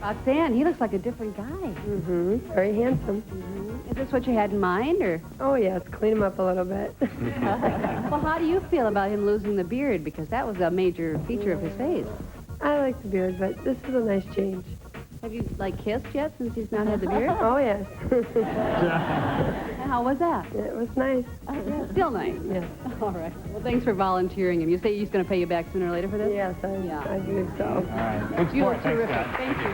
[SPEAKER 8] Roxanne, he looks like a different guy.
[SPEAKER 2] Mm-hmm. Very handsome.
[SPEAKER 8] Is this what you had in mind, or?
[SPEAKER 2] Oh, yes. Clean him up a little bit.
[SPEAKER 8] Well, how do you feel about him losing the beard? Because that was a major feature of his face.
[SPEAKER 2] I like the beard, but this is a nice change.
[SPEAKER 8] Have you, like, kissed yet since he's not had the beard?
[SPEAKER 2] Oh, yes.
[SPEAKER 8] How was that?
[SPEAKER 2] It was nice.
[SPEAKER 8] Still nice?
[SPEAKER 2] Yes.
[SPEAKER 8] All right. Well, thanks for volunteering him. You say he's going to pay you back sooner or later for this?
[SPEAKER 2] Yes, I believe so.
[SPEAKER 7] All right. Good
[SPEAKER 8] You
[SPEAKER 7] sport.
[SPEAKER 8] look
[SPEAKER 7] Thanks,
[SPEAKER 8] terrific.
[SPEAKER 7] Scott.
[SPEAKER 8] Thank you.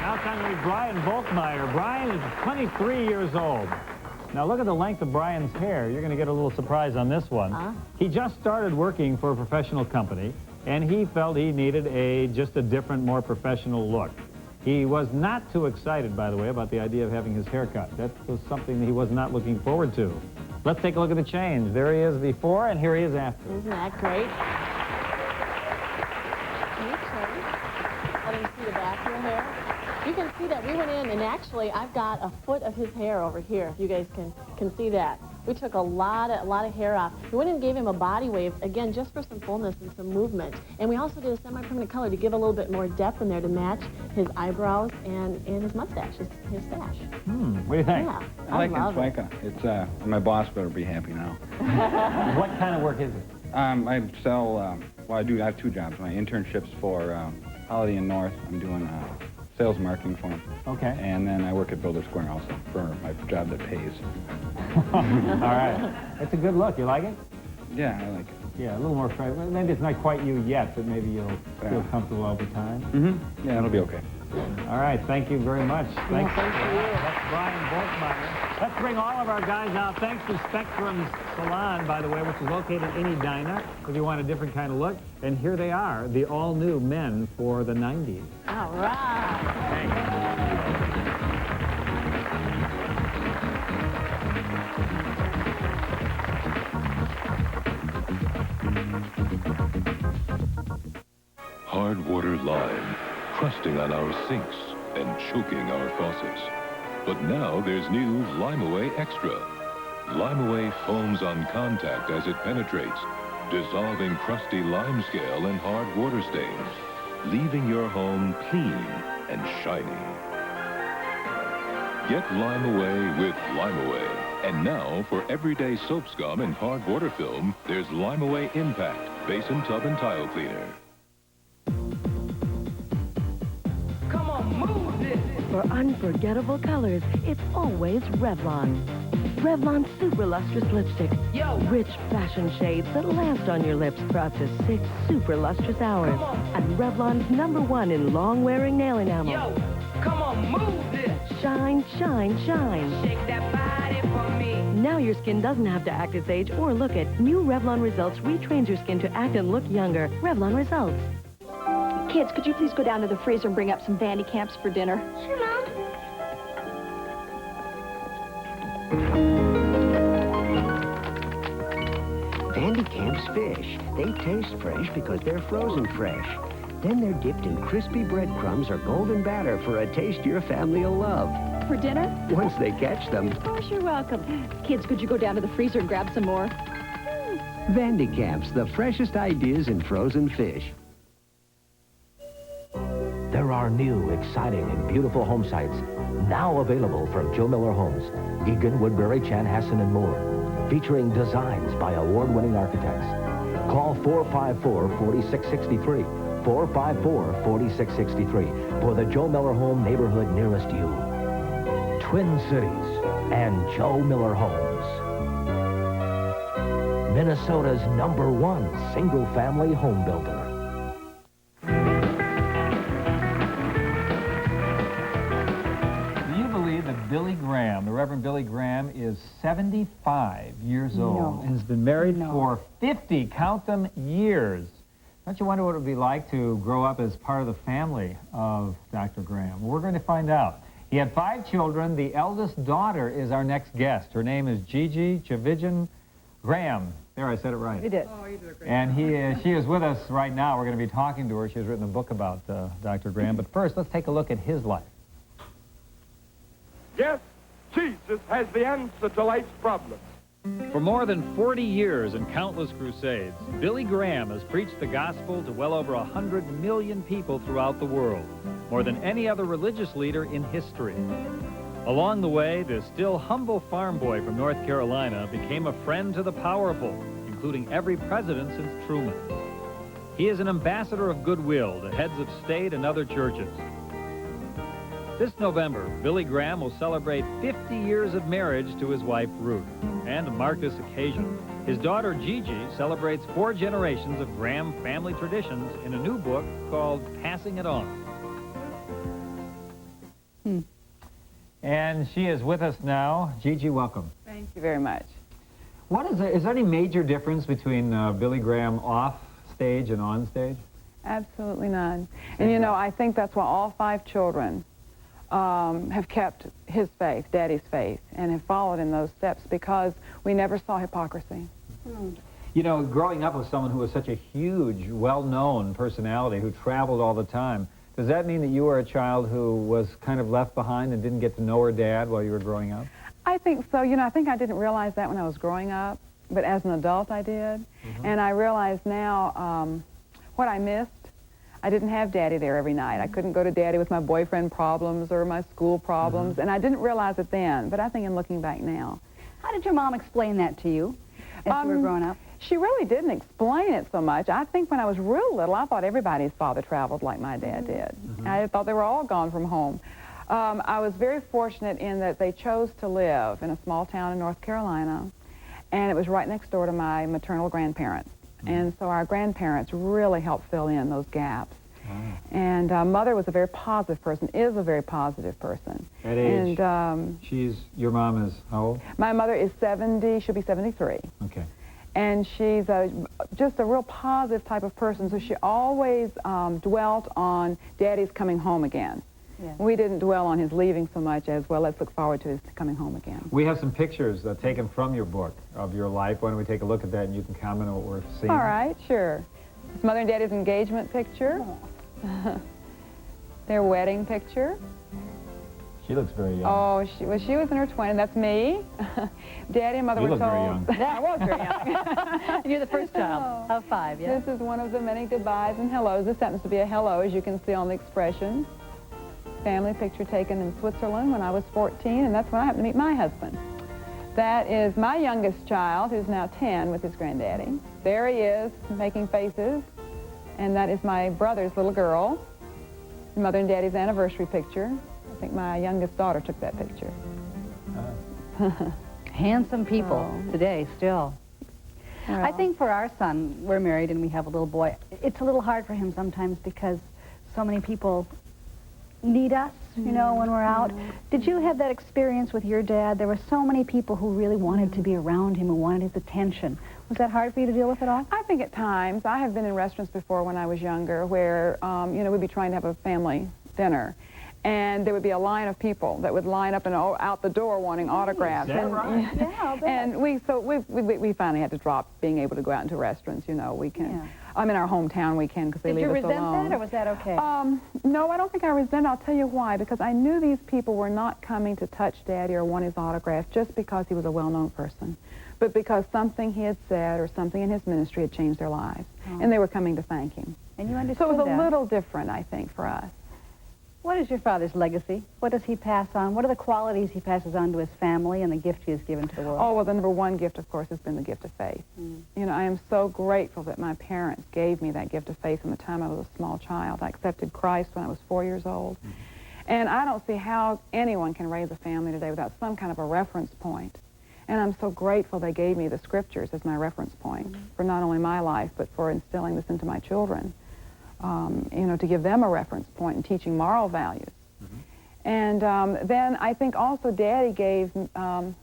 [SPEAKER 7] Now it's time to meet Brian Volkmeyer. Brian is 23 years old. Now look at the length of Brian's hair. You're going to get a little surprise on this one. He just started working for a professional company, and he felt he needed just a different, more professional look. He was not too excited, by the way, about the idea of having his hair cut. That was something that he was not looking forward to. Let's take a look at the change. There he is before, and here he is after.
[SPEAKER 14] Isn't that great? Can you change? Let him see the back of your hair. You can see that we went in, and actually, I've got a foot of his hair over here. If you guys can see that. We took a lot of hair off. We went in and gave him a body wave, again, just for some fullness and some movement. And we also did a semi-permanent color to give a little bit more depth in there to match his eyebrows and his mustache, his stash.
[SPEAKER 7] What do you think?
[SPEAKER 14] Yeah,
[SPEAKER 16] I like
[SPEAKER 14] love it.
[SPEAKER 16] It's my boss better be happy now.
[SPEAKER 7] What kind of work is it?
[SPEAKER 16] I sell, I have two jobs. My internship's for Holiday Inn North. I'm doing sales marketing for them.
[SPEAKER 7] Okay.
[SPEAKER 16] And then I work at Builder Square also for my job that pays.
[SPEAKER 7] All right. It's a good look. You like it?
[SPEAKER 16] Yeah, I like it.
[SPEAKER 7] Yeah, a little more fresh. Maybe it's not quite you yet, but maybe you'll feel comfortable over time.
[SPEAKER 16] Mm-hmm. Yeah, it'll be okay.
[SPEAKER 7] All right. Thank you very much. Thanks.
[SPEAKER 14] Thank you.
[SPEAKER 7] That's Brian Volkmeyer. Let's bring all of our guys out. Thanks to Spectrum's Salon, by the way, which is located in Edina, if you want a different kind of look. And here they are, the all-new men for the 90s.
[SPEAKER 14] All right.
[SPEAKER 27] Hard water lime, crusting on our sinks and choking our faucets. But now there's new Lime-A-Way Extra. Lime-A-Way foams on contact as it penetrates, dissolving crusty lime scale and hard water stains, leaving your home clean and shiny. Get Lime-A-Way with Lime-A-Way. And now, for everyday soap scum and hard water film, there's Lime-A-Way Impact Basin Tub and Tile Cleaner.
[SPEAKER 17] For unforgettable colors, it's always Revlon. Revlon Super Lustrous Lipstick. Rich fashion shades that last on your lips for up to 6 super lustrous hours. And Revlon's #1 in long-wearing nail enamel.
[SPEAKER 18] Come on, move this.
[SPEAKER 17] Shine, shine, shine.
[SPEAKER 18] Shake that body for me.
[SPEAKER 17] Now your skin doesn't have to act its age or look it. New Revlon Results retrains your skin to act and look younger. Revlon Results.
[SPEAKER 4] Kids, could you please go down to the freezer and bring up some Vandy Camps for dinner?
[SPEAKER 5] Sure, Mom.
[SPEAKER 18] Vandy Camp's fish. They taste fresh because they're frozen fresh. Then they're dipped in crispy breadcrumbs or golden batter for a taste your family will love.
[SPEAKER 4] For dinner?
[SPEAKER 18] Once they catch them.
[SPEAKER 4] Of course, you're welcome. Kids, could you go down to the freezer and grab some more?
[SPEAKER 18] Vandy Camps, the freshest ideas in frozen fish.
[SPEAKER 19] There are new, exciting, and beautiful home sites now available from Joe Miller Homes. Egan, Woodbury, Chanhassen, and more. Featuring designs by award-winning architects. Call 454-4663. 454-4663 for the Joe Miller Home neighborhood nearest you. Twin Cities and Joe Miller Homes. Minnesota's #1 single-family home builder.
[SPEAKER 7] Do you believe that Billy Graham, the Reverend Billy Graham, is 75 years old and has been married for 50, count them, years? Don't you wonder what it would be like to grow up as part of the family of Dr. Graham? We're going to find out. He had 5 children. The eldest daughter is our next guest. Her name is Gigi Graham. There, I said it right.
[SPEAKER 2] You did.
[SPEAKER 7] Oh, you did a great job. She is with us right now. We're going to be talking to her. She has written a book about Dr. Graham. But first, let's take a look at his life.
[SPEAKER 20] Yes, Jesus has the answer to life's problems.
[SPEAKER 7] For more than 40 years and countless crusades, Billy Graham has preached the gospel to well over 100 million people throughout the world, more than any other religious leader in history. Along the way, this still humble farm boy from North Carolina became a friend to the powerful, including every president since Truman. He is an ambassador of goodwill to heads of state and other churches. This November, Billy Graham will celebrate 50 years of marriage to his wife, Ruth. And to mark this occasion, his daughter, Gigi, celebrates 4 generations of Graham family traditions in a new book called Passing It On. And she is with us now. Gigi, welcome.
[SPEAKER 21] Thank you very much.
[SPEAKER 7] Is there any major difference between Billy Graham off stage and on stage?
[SPEAKER 21] Absolutely none. And you know, I think that's why all 5 children have kept his faith, Daddy's faith, and have followed in those steps because we never saw hypocrisy.
[SPEAKER 7] You know, growing up with someone who was such a huge, well-known personality who traveled all the time, does that mean that you were a child who was kind of left behind and didn't get to know her dad while you were growing up?
[SPEAKER 21] I think so. You know, I think I didn't realize that when I was growing up, but as an adult I did. And I realize now what I missed. I didn't have Daddy there every night. I couldn't go to Daddy with my boyfriend problems or my school problems, and I didn't realize it then, but I think in looking back now.
[SPEAKER 8] How did your mom explain that to you as you were growing up?
[SPEAKER 21] She really didn't explain it so much. I think when I was real little, I thought everybody's father traveled like my dad did. I thought they were all gone from home. I was very fortunate in that they chose to live in a small town in North Carolina, and it was right next door to my maternal grandparents. And so our grandparents really helped fill in those gaps. And Mother was a very positive person, is a very positive person.
[SPEAKER 7] At age,
[SPEAKER 21] and,
[SPEAKER 7] your mom is how old?
[SPEAKER 21] My mother is 70, she'll be 73.
[SPEAKER 7] Okay.
[SPEAKER 21] And she's just a real positive type of person, so she always dwelt on Daddy's coming home again. Yeah. We didn't dwell on his leaving so much as, well, let's look forward to his coming home again.
[SPEAKER 7] We have some pictures taken from your book of your life. Why don't we take a look at that and you can comment on what we're seeing?
[SPEAKER 21] All right, sure. It's Mother and Daddy's engagement picture. Their wedding picture.
[SPEAKER 7] She looks very young.
[SPEAKER 21] Oh, she was in her 20s. That's me. Daddy and Mother were told.
[SPEAKER 7] You look very young.
[SPEAKER 21] I was very young.
[SPEAKER 8] You're the first child of 5, yeah?
[SPEAKER 21] This is one of the many goodbyes and hellos. This happens to be a hello, as you can see on the expression. Family picture taken in Switzerland when I was 14, and that's when I happened to meet my husband. That is my youngest child, who's now 10, with his granddaddy. There he is, making faces. And that is my brother's little girl. Mother and Daddy's anniversary picture. I think my youngest daughter took that picture.
[SPEAKER 8] Handsome people today, still.
[SPEAKER 21] Well,
[SPEAKER 8] I think for our son, we're married and we have a little boy. It's a little hard for him sometimes because so many people need us
[SPEAKER 5] you know, when we're out. Did you have that experience with your dad? There were so many people who really wanted to be around him, who wanted his attention. Was that hard for you to deal with at all?
[SPEAKER 21] I think at times. I have been in restaurants before when I was younger where, you know, we'd be trying to have a family dinner. And there would be a line of people that would line up and out the door wanting autographs.
[SPEAKER 7] Is that right?
[SPEAKER 21] Yeah, I'll bet. And we finally had to drop being able to go out into restaurants. You know, we can. Yeah. I'm in our hometown. We can because they leave us alone.
[SPEAKER 5] Did you resent that, or was that okay?
[SPEAKER 21] No, I don't think I resent it. I'll tell you why. Because I knew these people were not coming to touch Daddy or want his autograph just because he was a well-known person, but because something he had said or something in his ministry had changed their lives, and they were coming to thank him.
[SPEAKER 5] And you understood
[SPEAKER 21] So it was
[SPEAKER 5] that.
[SPEAKER 21] a little different, I think, for us.
[SPEAKER 5] What is your father's legacy? What does he pass on? What are the qualities he passes on to his family and the gift he has given to the world?
[SPEAKER 21] Oh, well, the number one gift, of course, has been the gift of faith. You know, I am so grateful that my parents gave me that gift of faith from the time I was a small child. I accepted Christ when I was 4 years old. And I don't see how anyone can raise a family today without some kind of a reference point. And I'm so grateful they gave me the scriptures as my reference point for not only my life, but for instilling this into my children. You know, to give them a reference point and teaching moral values. And then I think also Daddy gave, when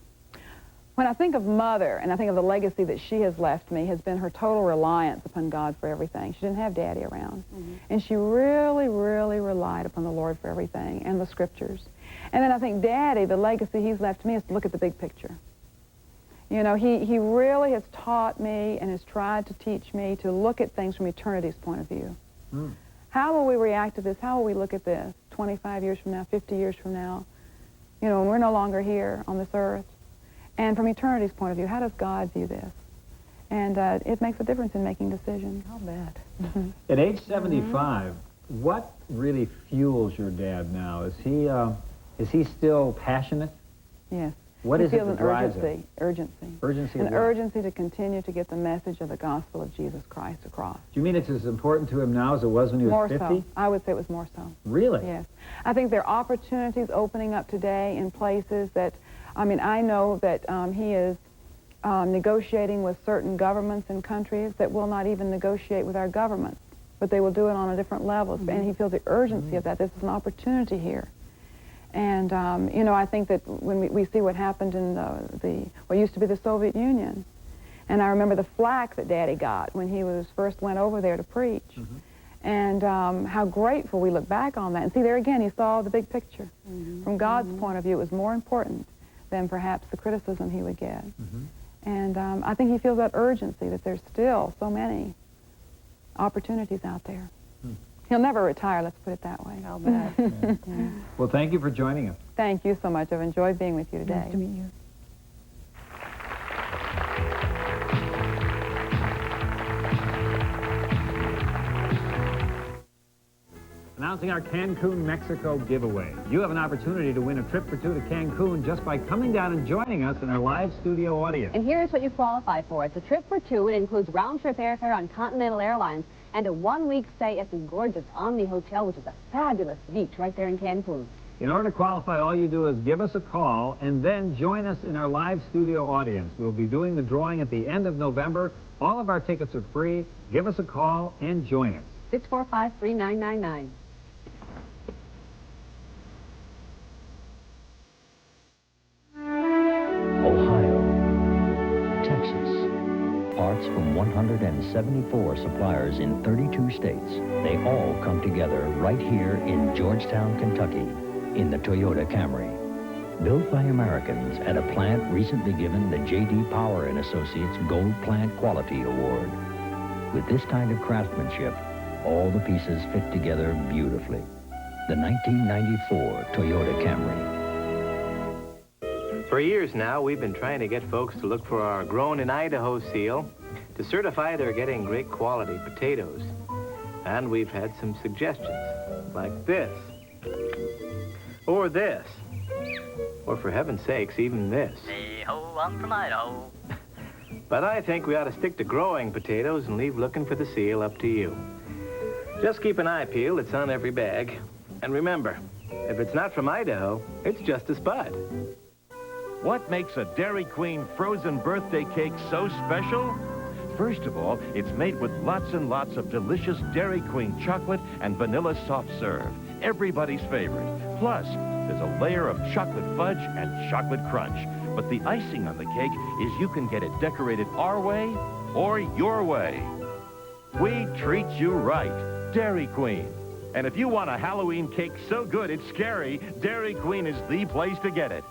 [SPEAKER 21] I think of Mother and I think of the legacy that she has left me, has been her total reliance upon God for everything. She didn't have Daddy around. And she really, really relied upon the Lord for everything and the scriptures. And then I think Daddy, the legacy he's left me is to look at the big picture. You know, he really has taught me and has tried to teach me to look at things from eternity's point of view. How will we react to this? How will we look at this 25 years from now, 50 years from now? You know, when we're no longer here on this earth. And from eternity's point of view, how does God view this? And it makes a difference in making decisions.
[SPEAKER 5] I'll bet.
[SPEAKER 7] At age 75, what really fuels your dad now? Is he still passionate?
[SPEAKER 21] Yes.
[SPEAKER 7] What
[SPEAKER 21] he
[SPEAKER 7] is it
[SPEAKER 21] feels
[SPEAKER 7] that
[SPEAKER 21] an
[SPEAKER 7] drives
[SPEAKER 21] urgency,
[SPEAKER 7] it?
[SPEAKER 21] urgency.
[SPEAKER 7] Urgency
[SPEAKER 21] An
[SPEAKER 7] of what?
[SPEAKER 21] urgency to continue to get the message of the gospel of Jesus Christ across.
[SPEAKER 7] Do you mean it's as important to him now as it was when he was
[SPEAKER 21] More
[SPEAKER 7] 50?
[SPEAKER 21] so. I would say it was more so.
[SPEAKER 7] Really?
[SPEAKER 21] Yes. I think there are opportunities opening up today in places that, I mean, I know that he is negotiating with certain governments and countries that will not even negotiate with our government, but they will do it on a different level. And he feels the urgency of that. This is an opportunity here. And, you know, I think that when we see what happened in what used to be the Soviet Union, and I remember the flack that Daddy got when he first went over there to preach, and how grateful we look back on that. And see, there again, he saw the big picture. From God's point of view, it was more important than perhaps the criticism he would get. And I think he feels that urgency that there's still so many opportunities out there. He'll never retire, let's put it that way.
[SPEAKER 5] I'll bet.
[SPEAKER 7] Well, thank you for joining us.
[SPEAKER 21] Thank you so much. I've enjoyed being with you today.
[SPEAKER 5] Nice to meet you.
[SPEAKER 7] Announcing our Cancun, Mexico giveaway. You have an opportunity to win a trip for two to Cancun just by coming down and joining us in our live studio audience.
[SPEAKER 8] And here's what you qualify for. It's a trip for two. It includes round-trip airfare on Continental Airlines and a one-week stay at the gorgeous Omni Hotel, which is a fabulous beach right there in Cancun.
[SPEAKER 7] In order to qualify, all you do is give us a call and then join us in our live studio audience. We'll be doing the drawing at the end of November. All of our tickets are free. Give us a call and join us.
[SPEAKER 8] 645-3999.
[SPEAKER 19] Parts from 174 suppliers in 32 states. They all come together right here in Georgetown, Kentucky, in the Toyota Camry. Built by Americans at a plant recently given the J.D. Power & Associates Gold Plant Quality Award. With this kind of craftsmanship, all the pieces fit together beautifully. The 1994 Toyota Camry.
[SPEAKER 6] For years now, we've been trying to get folks to look for our Grown in Idaho seal to certify they're getting great quality potatoes. And we've had some suggestions, like this, or this, or for heaven's sakes, even this.
[SPEAKER 9] Hey ho, I'm from Idaho.
[SPEAKER 6] But I think we ought to stick to growing potatoes and leave looking for the seal up to you. Just keep an eye peeled, it's on every bag. And remember, if it's not from Idaho, it's just a spud.
[SPEAKER 22] What makes a Dairy Queen frozen birthday cake so special? First of all, it's made with lots and lots of delicious Dairy Queen chocolate and vanilla soft serve, everybody's favorite. Plus, there's a layer of chocolate fudge and chocolate crunch. But the icing on the cake is you can get it decorated our way or your way. We treat you right, Dairy Queen. And if you want a Halloween cake so good it's scary, Dairy Queen is the place to get it.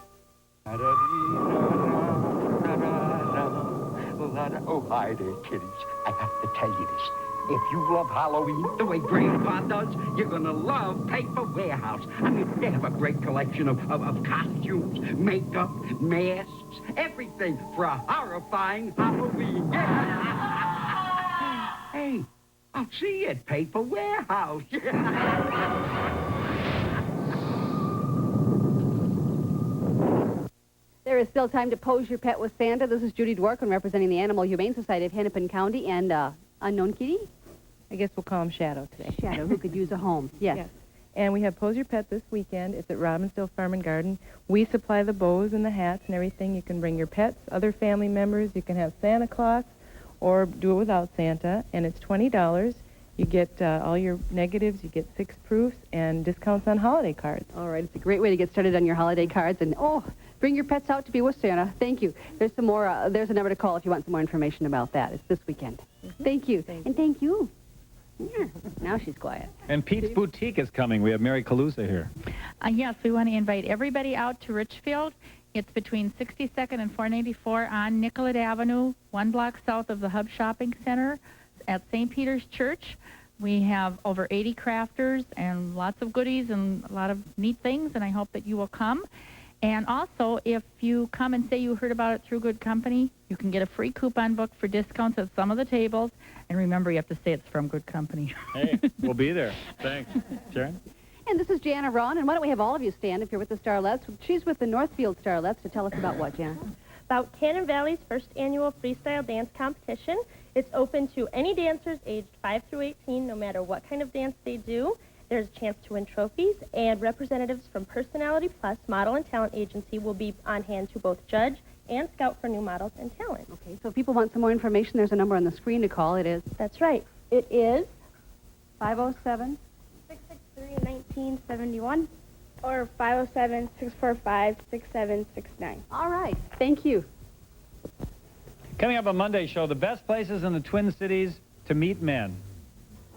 [SPEAKER 18] Oh, hi there, kiddies. I have to tell you this. If you love Halloween the way Grandpa does, you're going to love Paper Warehouse. I mean, they have a great collection of costumes, makeup, masks, everything for a horrifying Halloween. Hey, I'll see you at Paper Warehouse.
[SPEAKER 8] There is still time to pose your pet with Santa. This is Judy Dworkin representing the Animal Humane Society of Hennepin County and Unknown Kitty.
[SPEAKER 2] I guess we'll call him Shadow today.
[SPEAKER 8] Shadow, who could use a home. Yes.
[SPEAKER 2] And we have Pose Your Pet this weekend. It's at Robbinsdale Farm and Garden. We supply the bows and the hats and everything. You can bring your pets, other family members. You can have Santa Claus or do it without Santa. And it's $20. You get all your negatives. You get 6 proofs and discounts on holiday cards.
[SPEAKER 8] All right. It's a great way to get started on your holiday cards. And, bring your pets out to be with Santa. Thank you. There's some more. There's a number to call if you want some more information about that. It's this weekend. Thank you. And thank you. Yeah. Now she's quiet.
[SPEAKER 7] And Pete's Boutique is coming. We have Mary Calusa here.
[SPEAKER 10] Yes, we want to invite everybody out to Richfield. It's between 62nd and 494 on Nicollet Avenue, 1 block south of the Hub Shopping Center at St. Peter's Church. We have over 80 crafters and lots of goodies and a lot of neat things, and I hope that you will come. And also, if you come and say you heard about it through Good Company, you can get a free coupon book for discounts at some of the tables. And remember, you have to say it's from Good Company.
[SPEAKER 7] Hey, we'll be there. Thanks. Sharon?
[SPEAKER 8] And this is Jana Ron. And why don't we have all of you stand if you're with the Starlets? She's with the Northfield Starlets to tell us about what, Jana?
[SPEAKER 11] About Cannon Valley's first annual freestyle dance competition. It's open to any dancers aged 5 through 18, no matter what kind of dance they do. There's a chance to win trophies, and representatives from Personality Plus Model and Talent Agency will be on hand to both judge and scout for new models and talent.
[SPEAKER 8] Okay, so if people want some more information, there's a number on the screen to call. It is?
[SPEAKER 11] That's right. It is
[SPEAKER 8] 507
[SPEAKER 11] 663-1971 or 507-645-6769.
[SPEAKER 8] All right. Thank you.
[SPEAKER 7] Coming up on Monday's show, the best places in the Twin Cities to meet men.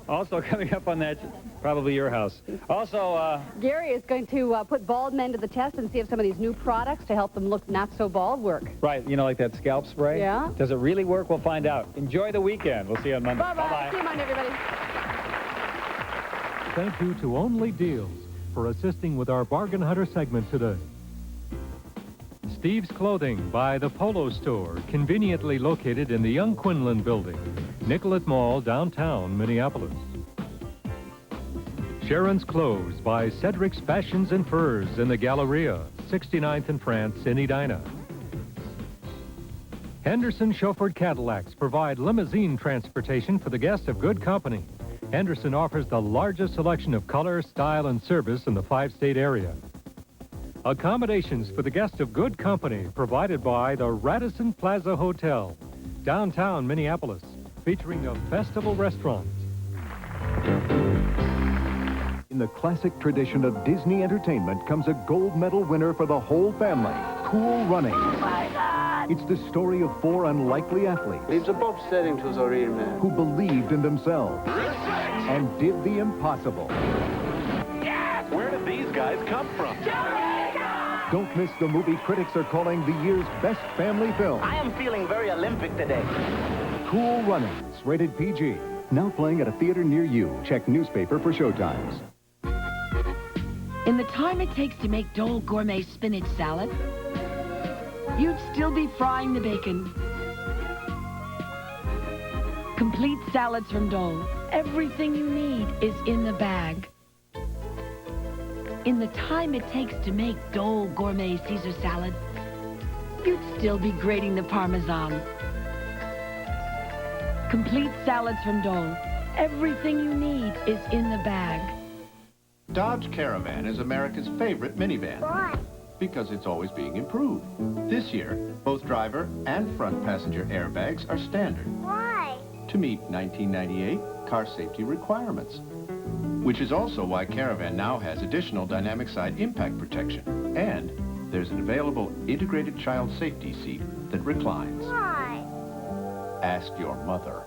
[SPEAKER 7] Also coming up on that, probably your house. Also,
[SPEAKER 8] Gary is going to put bald men to the test and see if some of these new products to help them look not so bald work.
[SPEAKER 7] right, you know, like that scalp spray?
[SPEAKER 8] Yeah.
[SPEAKER 7] Does it really work? We'll find out. Enjoy the weekend. We'll see you on Monday.
[SPEAKER 8] Bye-bye. See you Monday, everybody.
[SPEAKER 1] Thank you to Only Deals for assisting with our Bargain Hunter segment today. Steve's Clothing by the Polo Store, conveniently located in the Young Quinlan Building, Nicollet Mall, downtown Minneapolis. Sharon's Clothes by Cedric's Fashions and Furs in the Galleria, 69th and France in Edina. Henderson chauffeured Cadillacs provide limousine transportation for the guest of Good Company. Henderson offers the largest selection of color, style, and service in the 5-state area. Accommodations for the guest of Good Company provided by the Radisson Plaza Hotel, downtown Minneapolis, featuring a festival restaurant.
[SPEAKER 12] In the classic tradition of Disney entertainment comes a gold medal winner for the whole family, Cool Running.
[SPEAKER 9] Oh my God!
[SPEAKER 12] It's the story of 4 unlikely athletes
[SPEAKER 23] It's a bobsledding to the real man.
[SPEAKER 12] who believed in themselves and did the impossible.
[SPEAKER 22] Yes! Where did these guys come from?
[SPEAKER 12] Don't miss the movie critics are calling the year's best family film.
[SPEAKER 9] I am feeling very Olympic today.
[SPEAKER 12] Cool Runnings, rated PG. Now playing at a theater near you. Check newspaper for showtimes.
[SPEAKER 24] In the time it takes to make Dole Gourmet Spinach Salad, you'd still be frying the bacon. Complete salads from Dole. Everything you need is in the bag. In the time it takes to make Dole Gourmet Caesar Salad, you'd still be grating the Parmesan. Complete salads from Dole. Everything you need is in the bag.
[SPEAKER 25] Dodge Caravan is America's favorite minivan.
[SPEAKER 9] Why?
[SPEAKER 25] Because it's always being improved. This year, both driver and front passenger airbags are standard
[SPEAKER 9] Why?
[SPEAKER 25] to meet 1998 car safety requirements. which is also why Caravan now has additional dynamic side impact protection. And there's an available integrated child safety seat that reclines.
[SPEAKER 3] Why?
[SPEAKER 25] Ask your mother.